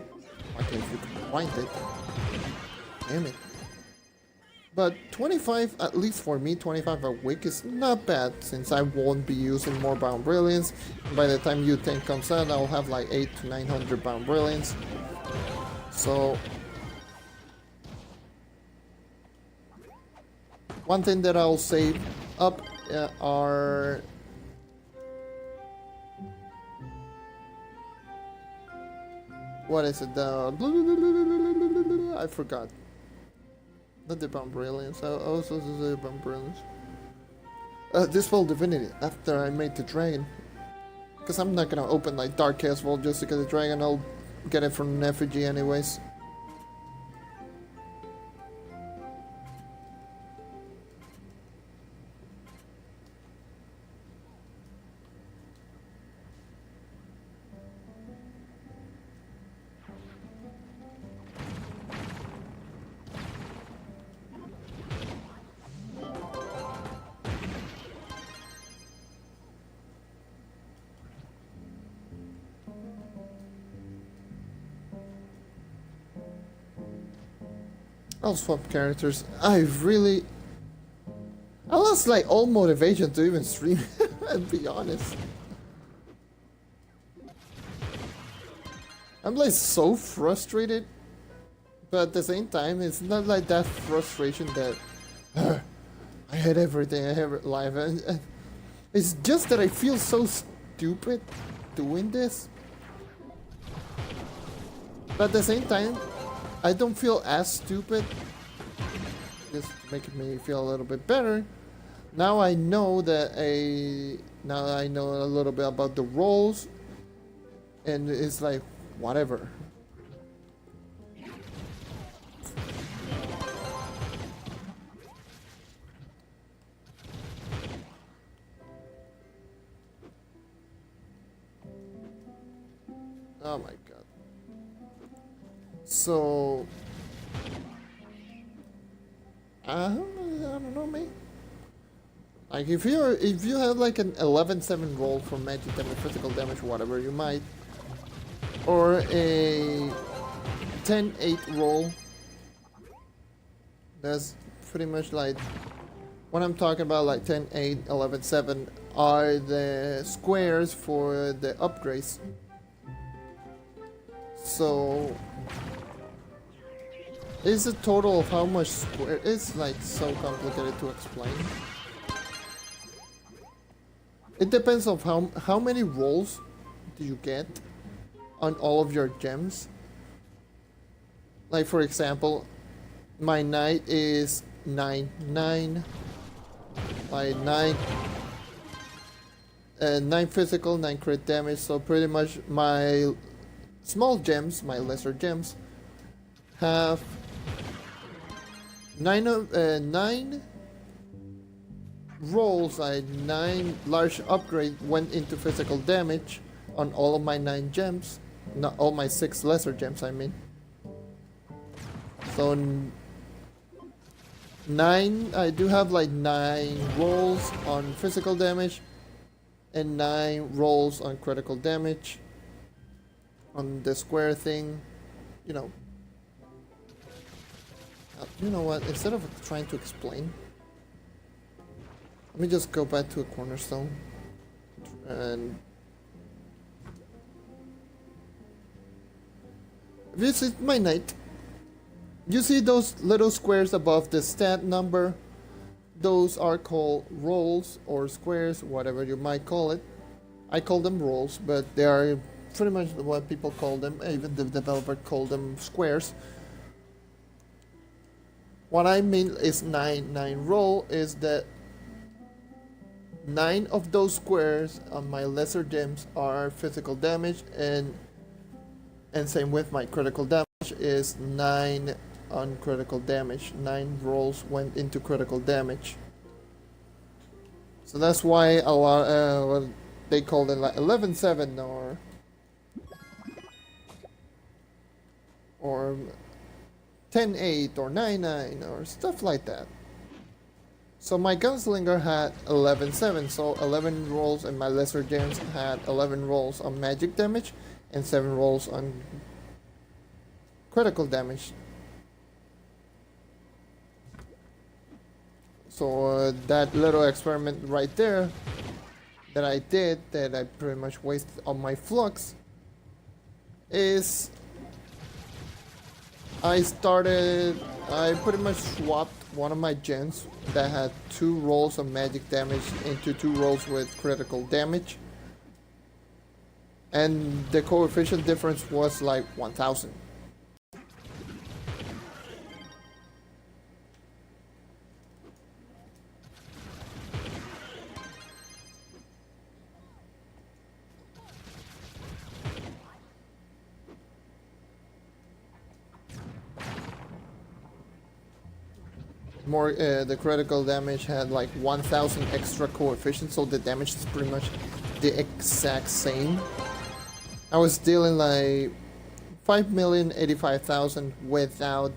okay, if you can find it. Damn it. But 25, at least for me, 25 a week is not bad, since I won't be using more Bound Brilliance. By the time U10 comes out, I'll have like 800 to 900 Bound Brilliance. So, one thing that I'll save up are... What is it? I forgot. Not the Bound Brilliance. I also the Bound Brilliance. This Divinity, after I made the dragon. Because I'm not gonna open like Dark Chaos Vault just to get the dragon. I'll get it from an effigy anyways. I'll swap characters. I lost like all motivation to even stream, and be honest. I'm like so frustrated, but at the same time, it's not like that frustration that I had everything, I have life, and it's just that I feel so stupid doing this. But at the same time, I don't feel as stupid. Just making me feel a little bit better. Now I know that now I know a little bit about the roles, and it's like whatever. Oh my god. So I don't know, man. Like if you have like an 11-7 roll for magic damage, physical damage, whatever, you might, or a 10-8 roll. That's pretty much like what I'm talking about. Like 10-8, 11-7 are the squares for the upgrades. So is the total of how much square? It's like so complicated to explain. It depends on how many rolls do you get on all of your gems. Like for example, my knight is 9-9, like 9 physical, 9 crit damage. So pretty much my small gems, my lesser gems, have 9 rolls. Like 9 large upgrade went into physical damage on all of my 9 gems, not all my 6 lesser gems, I mean. So 9, I do have like 9 rolls on physical damage and 9 rolls on critical damage on the square thing, you know. You know what, instead of trying to explain, let me just go back to a cornerstone and visit my knight. You see those little squares above the stat number? Those are called rolls or squares, whatever you might call it. I call them rolls, but they are pretty much what people call them. Even the developer called them squares. What I mean is 9 roll is that 9 of those squares on my lesser gems are physical damage, and same with my critical damage is 9 on critical damage. 9 rolls went into critical damage. So that's why a lot what they call it like 11-7 or 10-8 or 9-9 or stuff like that. So my gunslinger had 11-7, so 11 rolls, and my lesser gems had 11 rolls on magic damage and 7 rolls on critical damage. So that little experiment right there that I did, that I pretty much wasted on my flux, is I pretty much swapped one of my gens that had 2 rolls of magic damage into 2 rolls with critical damage, and the coefficient difference was like 1000. More, the critical damage had like 1000 extra coefficient, so the damage is pretty much the exact same. I was dealing like 5,085,000 without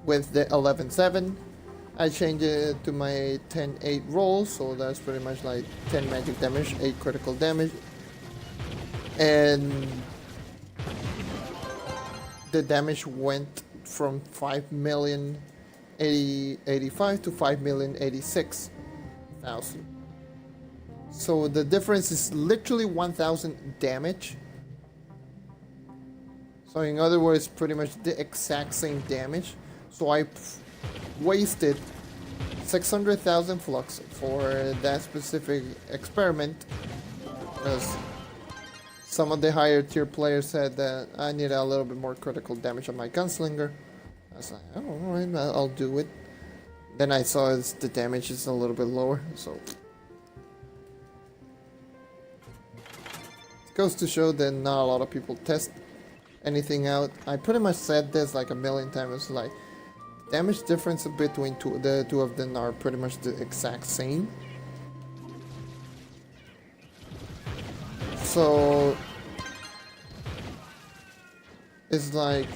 with the 11-7. I changed it to my 10-8 roll, so that's pretty much like 10 magic damage, 8 critical damage, and the damage went from 5,085,000 to 5,086,000. So the difference is literally 1,000 damage. So in other words, pretty much the exact same damage. So I wasted 600,000 flux for that specific experiment, because some of the higher tier players said that I need a little bit more critical damage on my gunslinger. I was like, oh, alright, I'll do it. Then I saw the damage is a little bit lower, so it goes to show that not a lot of people test anything out. I pretty much said this like a million times, like damage difference between the two of them are pretty much the exact same. So it's like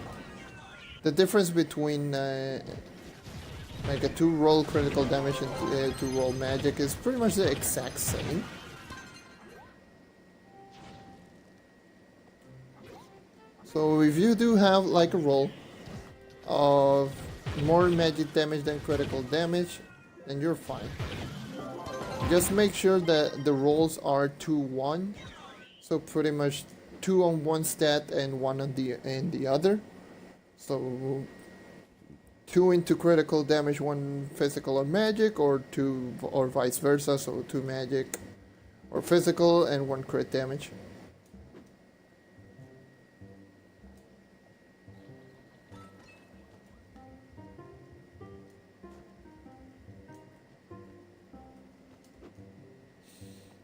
the difference between like a 2-roll critical damage and 2-roll magic is pretty much the exact same. So if you do have like a roll of more magic damage than critical damage, then you're fine. Just make sure that the rolls are 2-1, so pretty much 2 on one stat and 1 on the other. So 2 into critical damage, 1 physical or magic, or 2 or vice versa. So 2 magic or physical and 1 crit damage.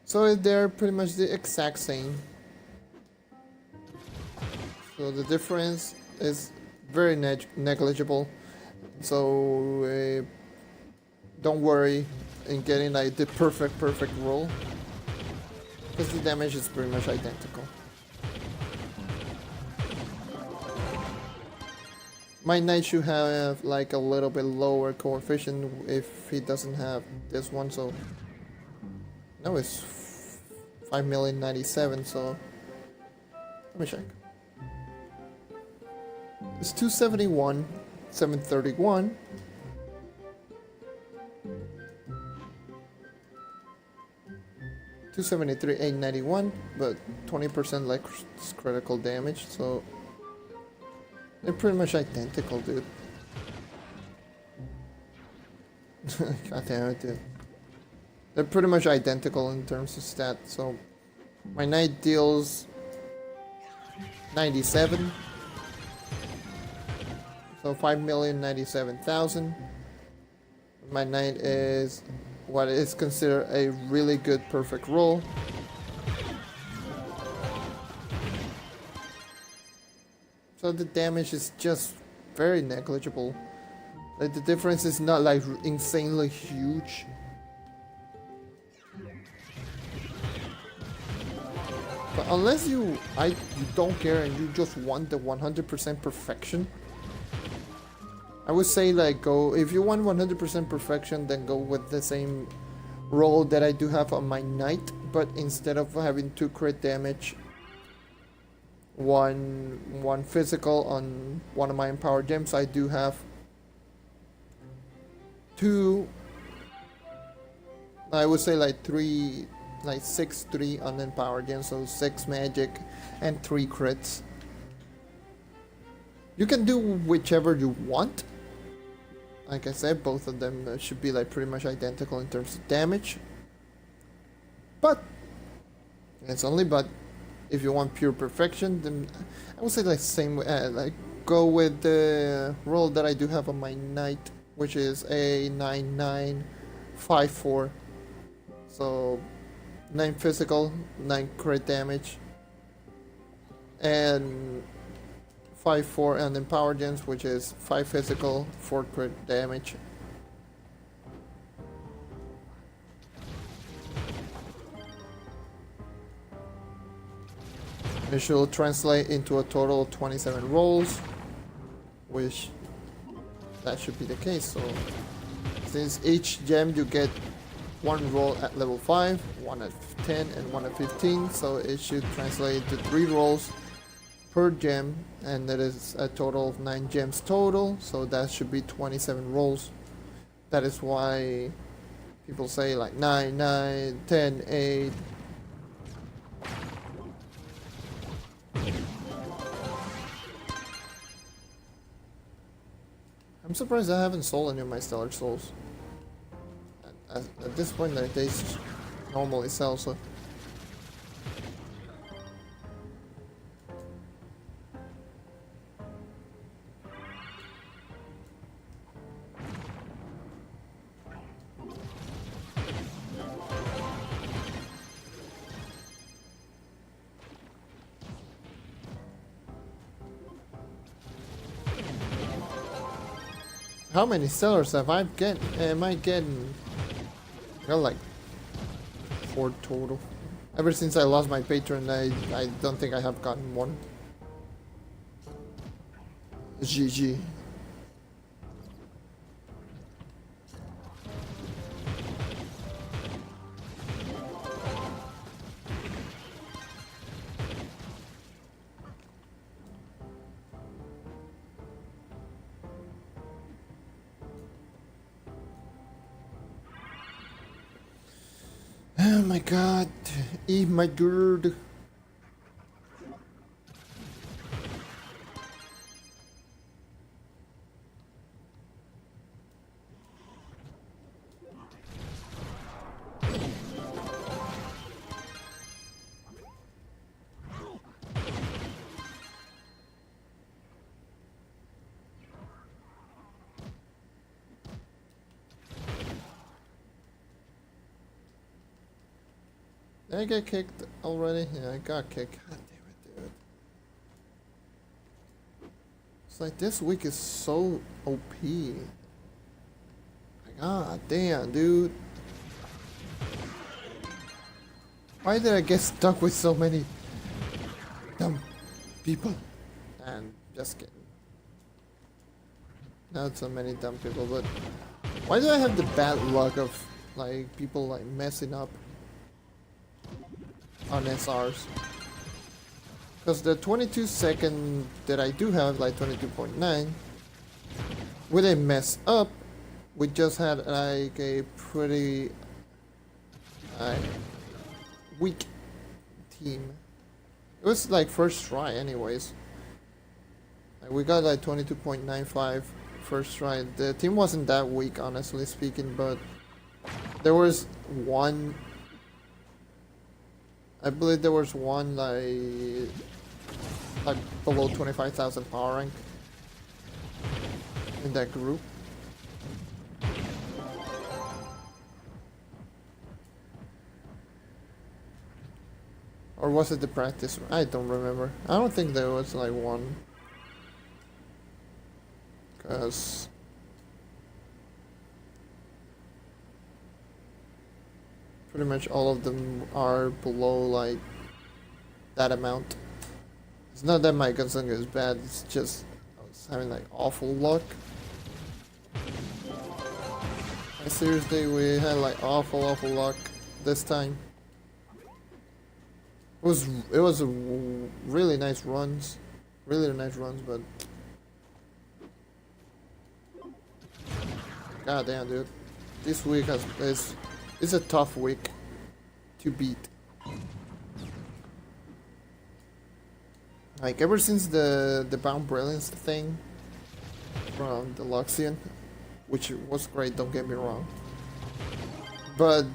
So they're pretty much the exact same. So the difference is very negligible. So don't worry in getting like the perfect roll, because the damage is pretty much identical. My knight should have like a little bit lower coefficient if he doesn't have this one. So no, it's 5,097,000, so let me check. It's 271,731. $273,891, but 20% less critical damage, so they're pretty much identical, dude. God damn it, dude. They're pretty much identical in terms of stats. So my knight deals 97. So 5,097,000. My knight is what is considered a really good perfect roll. So the damage is just very negligible. Like the difference is not like insanely huge. But unless you don't care and you just want the 100% perfection, I would say like go, if you want 100% perfection, then go with the same roll that I do have on my knight, but instead of having 2 crit damage, one physical on one of my empowered gems, I do have 2, I would say like 3, like 6/3 unempowered gems, so 6 magic and 3 crits. You can do whichever you want. Like I said, both of them should be like pretty much identical in terms of damage. But it's only but if you want pure perfection, then I would say like same like go with the roll that I do have on my knight, which is a 9954. So 9 physical, 9 crit damage, and 5/4 and empowered gems, which is 5 physical, 4 crit damage. It should translate into a total of 27 rolls, which that should be the case. So since each gem you get 1 roll at level 5, 1 at 10, and 1 at 15, so it should translate into 3 rolls per gem, and that is a total of 9 gems total, so that should be 27 rolls. That is why people say like 9, 9, 10, 8. I'm surprised I haven't sold any of my Stellar Souls. At this point, they normally sell, so. How many sellers am I getting? I got like 4 total. Ever since I lost my patron, I don't think I have gotten one. GG. Oh my god, eat my gourd. Did I get kicked already? Yeah, I got kicked. God damn it, dude. It's like this week is so OP. God damn, dude. Why did I get stuck with so many dumb people? And just kidding. Not so many dumb people, but why do I have the bad luck of like people like messing up on SRs? Because the 22-second that I do have, like 22.9, when they mess up, we just had like a pretty weak team. It was like first try anyways. Like, we got like 22.95 first try. The team wasn't that weak, honestly speaking, but there was one, I believe there was one like below 25,000 power rank in that group. Or was it the practice? I don't remember. I don't think there was like one. Because pretty much all of them are below like that amount. It's not that my gunslinger is bad, it's just I was having like awful luck. Like, seriously, we had like awful luck this time. It was a really nice runs, but god damn, dude, this week is a tough week to beat. Like ever since the Bound Brilliance thing from the Luxian, which was great, don't get me wrong, but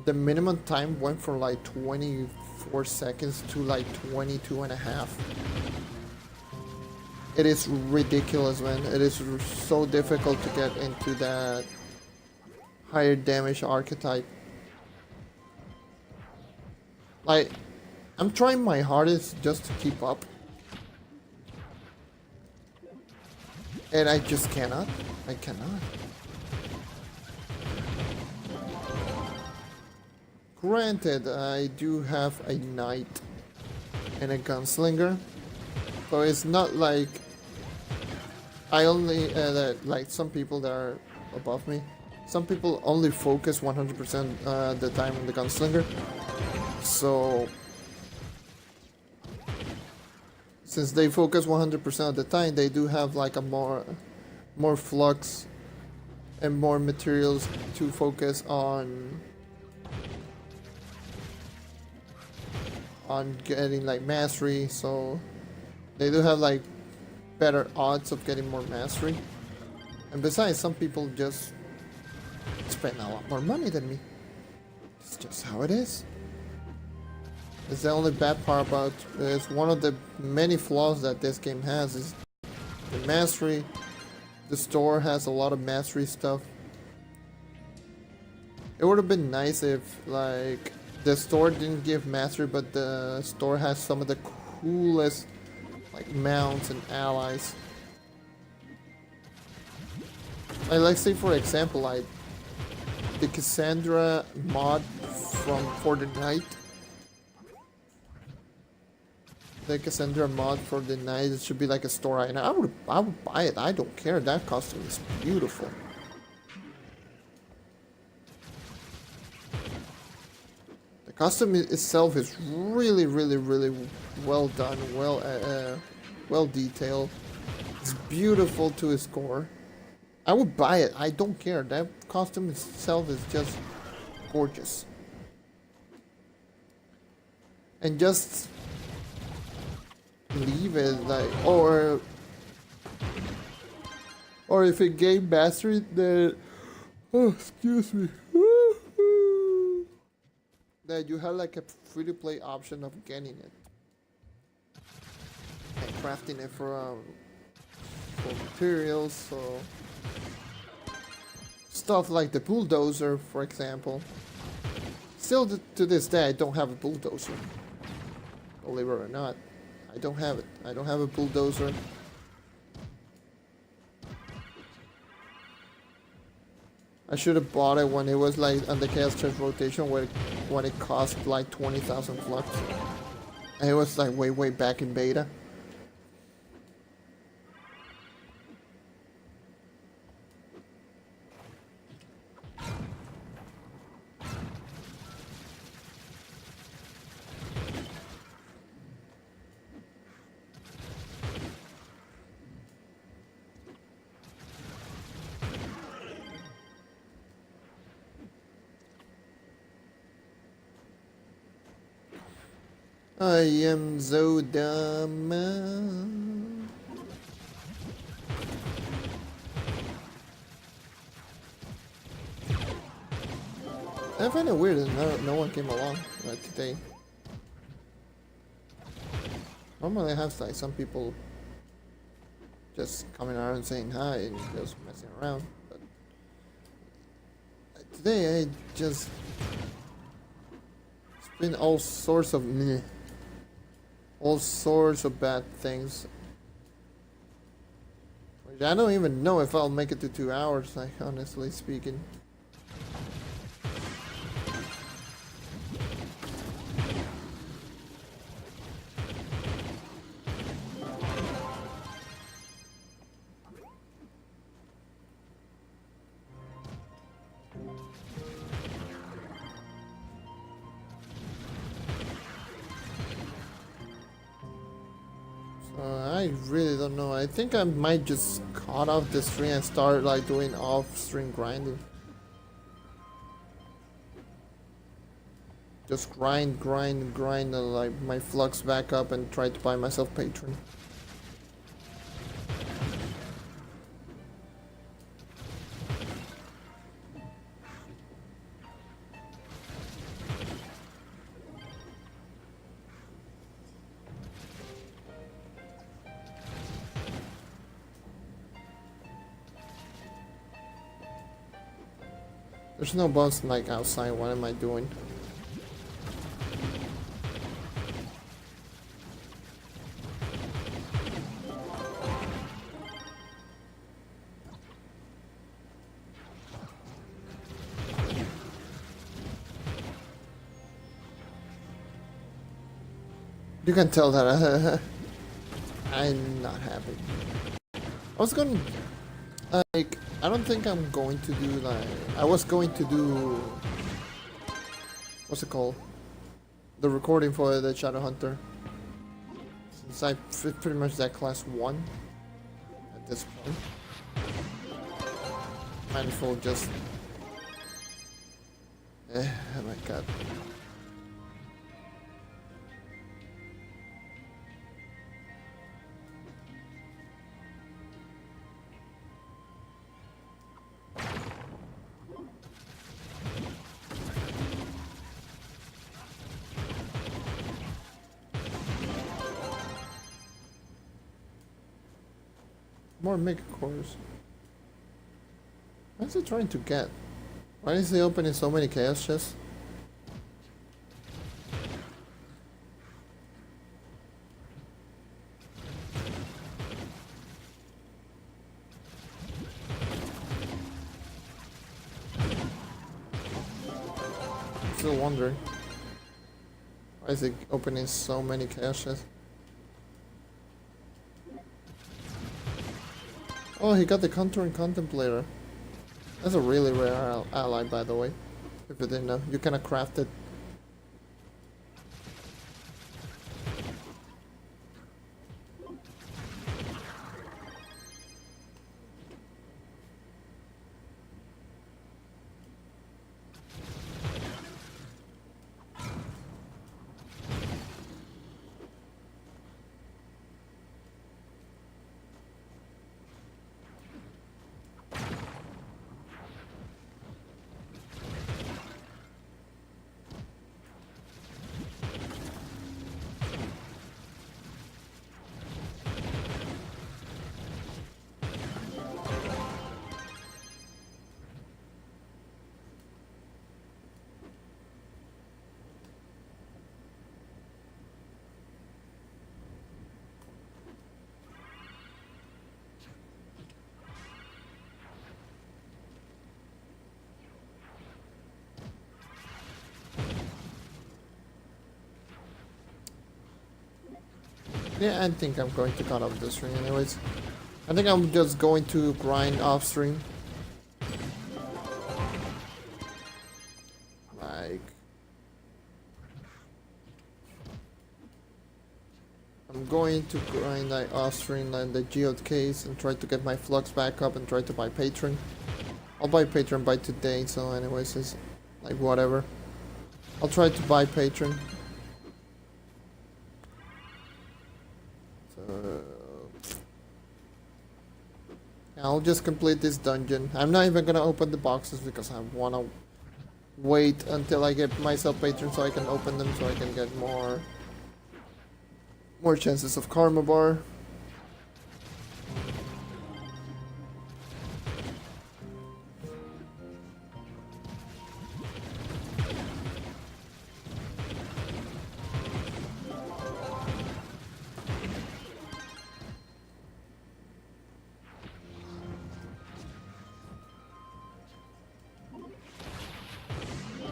the minimum time went from like 24 seconds to like 22 and a half. It is ridiculous, man. It is so difficult to get into that higher damage archetype. Like, I'm trying my hardest just to keep up, and I just cannot. I cannot. Granted, I do have a knight and a gunslinger, so it's not like I only like some people that are above me. Some people only focus 100% the time on the gunslinger, so since they focus 100% of the time, they do have like a more flux and more materials to focus on getting like mastery, so they do have like better odds of getting more mastery. And besides, some people just spend a lot more money than me. It's just how it is. It's the only bad part about it's one of the many flaws that this game has is the mastery. The store has a lot of mastery stuff. It would have been nice if like the store didn't give mastery, but the store has some of the coolest like mounts and allies. Like say for example, like the Cassandra mod for the knight. The Cassandra mod for the knight, it should be like a store item. I would buy it. I don't care. That costume is beautiful. The costume itself is really well done, well detailed. It's beautiful to its core. I would buy it. I don't care. That costume itself is just gorgeous. And just leave it like, or if it gave mastery, then excuse me, that you have like a free-to-play option of getting it and crafting it for materials, so stuff like the bulldozer, for example. Still to this day, I don't have a bulldozer, believe it or not. I don't have it. I don't have a bulldozer. I should have bought it when it was like on the chaos chest rotation, when it cost like 20,000 flux. And it was like way back in beta. I am so dumb. I find it weird that no one came along today. Normally I have like some people just coming around and saying hi and just messing around, but today I just, it's been all sorts of meh. All sorts of bad things. Which I don't even know if I'll make it to 2 hours, like, honestly speaking. I really don't know. I think I might just cut off the stream and start like doing off-stream grinding. Just grind like my flux back up and try to buy myself patron. There's no boss like outside. What am I doing? You can tell that I'm not happy. I was going like, I don't think I'm going to do like, I was going to do, what's it called? The recording for the Shadow Hunter. Since I pretty much that class 1 at this point. Might as well just... oh my god. More mega cores. What's he trying to get? Why is he opening so many chaos chests? Still wondering. Why is he opening so many chaos chests? Oh, he got the Contouring Contemplator. That's a really rare ally, by the way. If you didn't know, you cannot craft it. Yeah, I think I'm going to cut off this stream anyways. I think I'm just going to grind off stream. Like... I'm going to grind like off stream like the geode case and try to get my flux back up and try to buy patron. I'll buy patron by today, so anyways, it's like whatever. I'll try to buy patron. I'll just complete this dungeon. I'm not even gonna open the boxes because I wanna wait until I get myself patron so I can open them so I can get more chances of karma bar.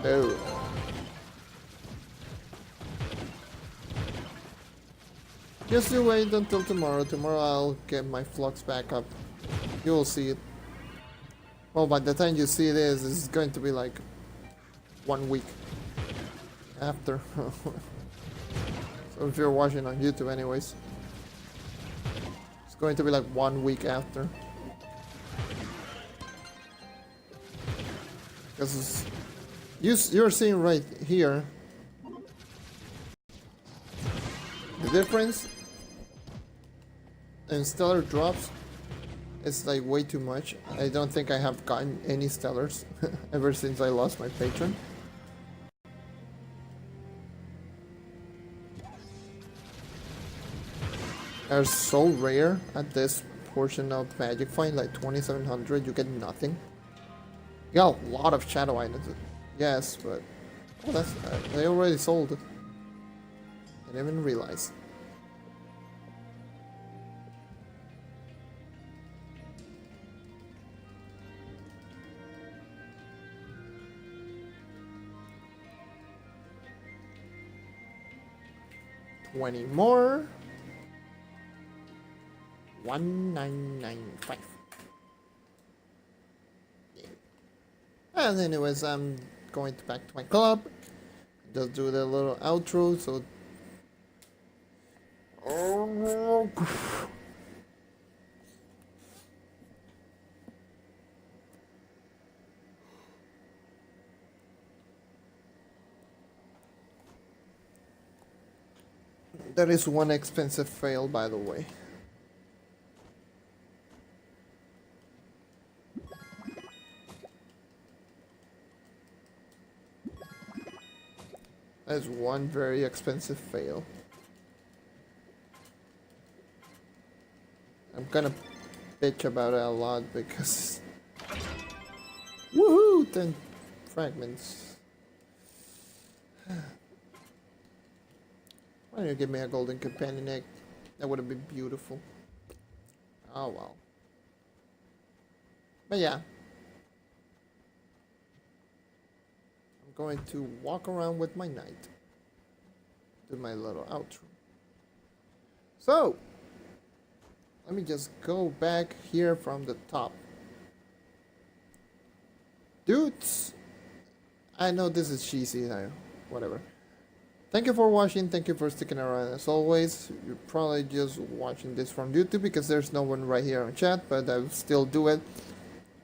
Oh. Just you wait until tomorrow. Tomorrow I'll get my flux back up. You will see it. Well, by the time you see this, it's going to be like 1 week after. So if you're watching on YouTube anyways, it's going to be like 1 week after. Because you're seeing right here the difference in stellar drops is like way too much. I don't think I have gotten any stellars ever since I lost my patron. They're so rare at this portion of Magic Find, like 2700, you get nothing. You got a lot of shadow items. Yes, but oh, that's they already sold it. I didn't even realize. $20 more. 1995. Yeah. And anyways, I'm going back to my club. Just do the little outro. So, That is one expensive fail, by the way. That's one very expensive fail. I'm gonna bitch about it a lot because... Woohoo! 10 fragments. Why don't you give me a golden companion egg? That would have been beautiful. Oh well. But yeah. I'm going to walk around with my knight. Do my little outro. So, let me just go back here from the top. Dudes, I know this is cheesy, whatever. Thank you for watching, thank you for sticking around as always. You're probably just watching this from YouTube because there's no one right here on chat, but I'll still do it.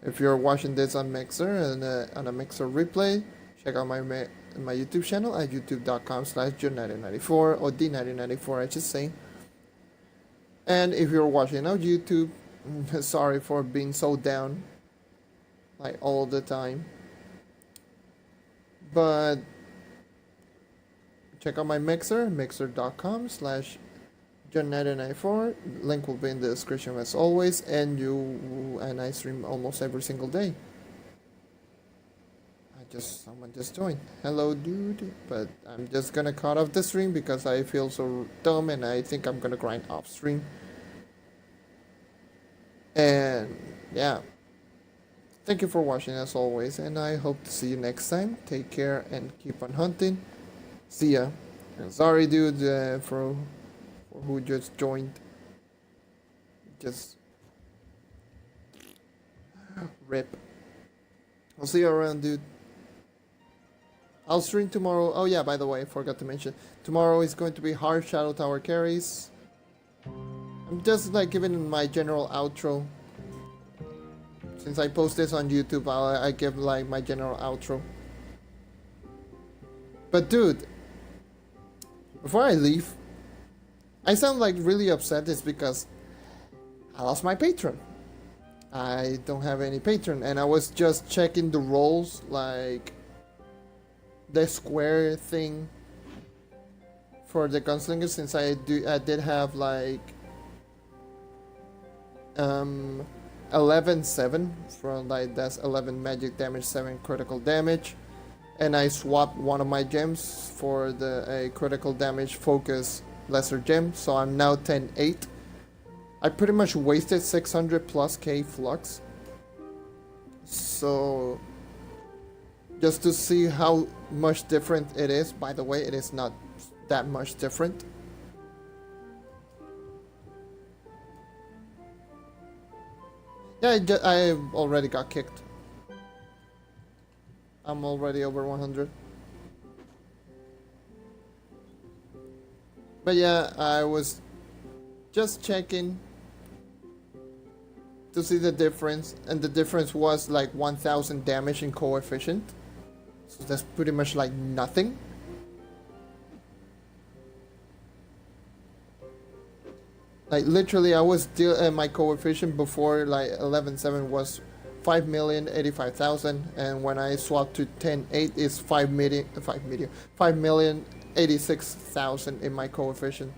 If you're watching this on Mixer and on a Mixer replay, check out my YouTube channel at youtube.com/JonNario94 or D9094 I should say. And if you're watching on YouTube, sorry for being so down like all the time. But check out my Mixer, mixer.com/JonNario94. Link will be in the description as always, and I stream almost every single day. Someone just joined. Hello, dude. But I'm just gonna cut off the stream because I feel so dumb and I think I'm gonna grind off stream. And yeah. Thank you for watching as always, and I hope to see you next time. Take care and keep on hunting. See ya. And sorry, dude, for who just joined. Just rip. I'll see you around, dude. I'll stream tomorrow. Oh yeah, by the way, I forgot to mention. Tomorrow is going to be hard Shadow Tower carries. I'm just like giving my general outro. Since I post this on YouTube, I give like my general outro. But dude, before I leave, I sound like really upset. It's because I lost my patron. I don't have any patron, and I was just checking the roles, like the square thing for the gunslinger, since I did have like 11-7 from like that's 11 magic damage, 7 critical damage, and I swapped one of my gems for the critical damage focus lesser gem, so I'm now 10-8. I pretty much wasted 600 plus K flux, so just to see how much different it is. By the way, it is not that much different. Yeah, I already got kicked. I'm already over 100. But yeah, I was just checking to see the difference, and the difference was like 1000 damage in coefficient. So that's pretty much like nothing. Like literally, I was still my coefficient before like 11-7 was 5,085,000, and when I swapped to 10-8 is 5,086,000 in my coefficient.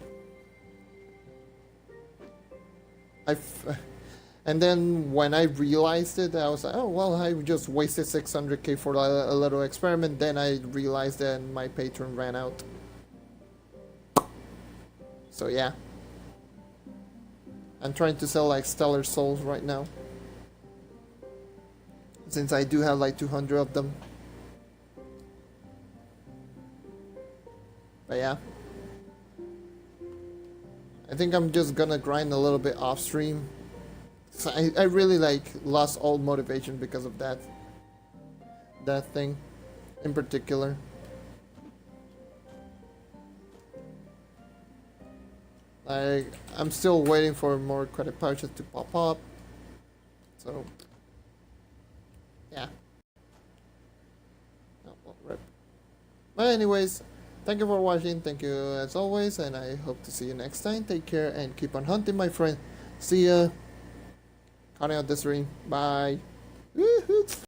And then when I realized it, I was like, oh well, I just wasted 600k for a little experiment. Then I realized that my patron ran out. So yeah, I'm trying to sell like stellar souls right now, since I do have like 200 of them. But yeah, I think I'm just gonna grind a little bit off stream. So I really like lost all motivation because of that thing in particular. Like, I'm still waiting for more credit pouches to pop up. So, yeah. Oh, well, rip. But anyways, thank you for watching. Thank you as always, and I hope to see you next time. Take care and keep on hunting, my friend. See ya. Counting out the stream. Bye. Woohoo!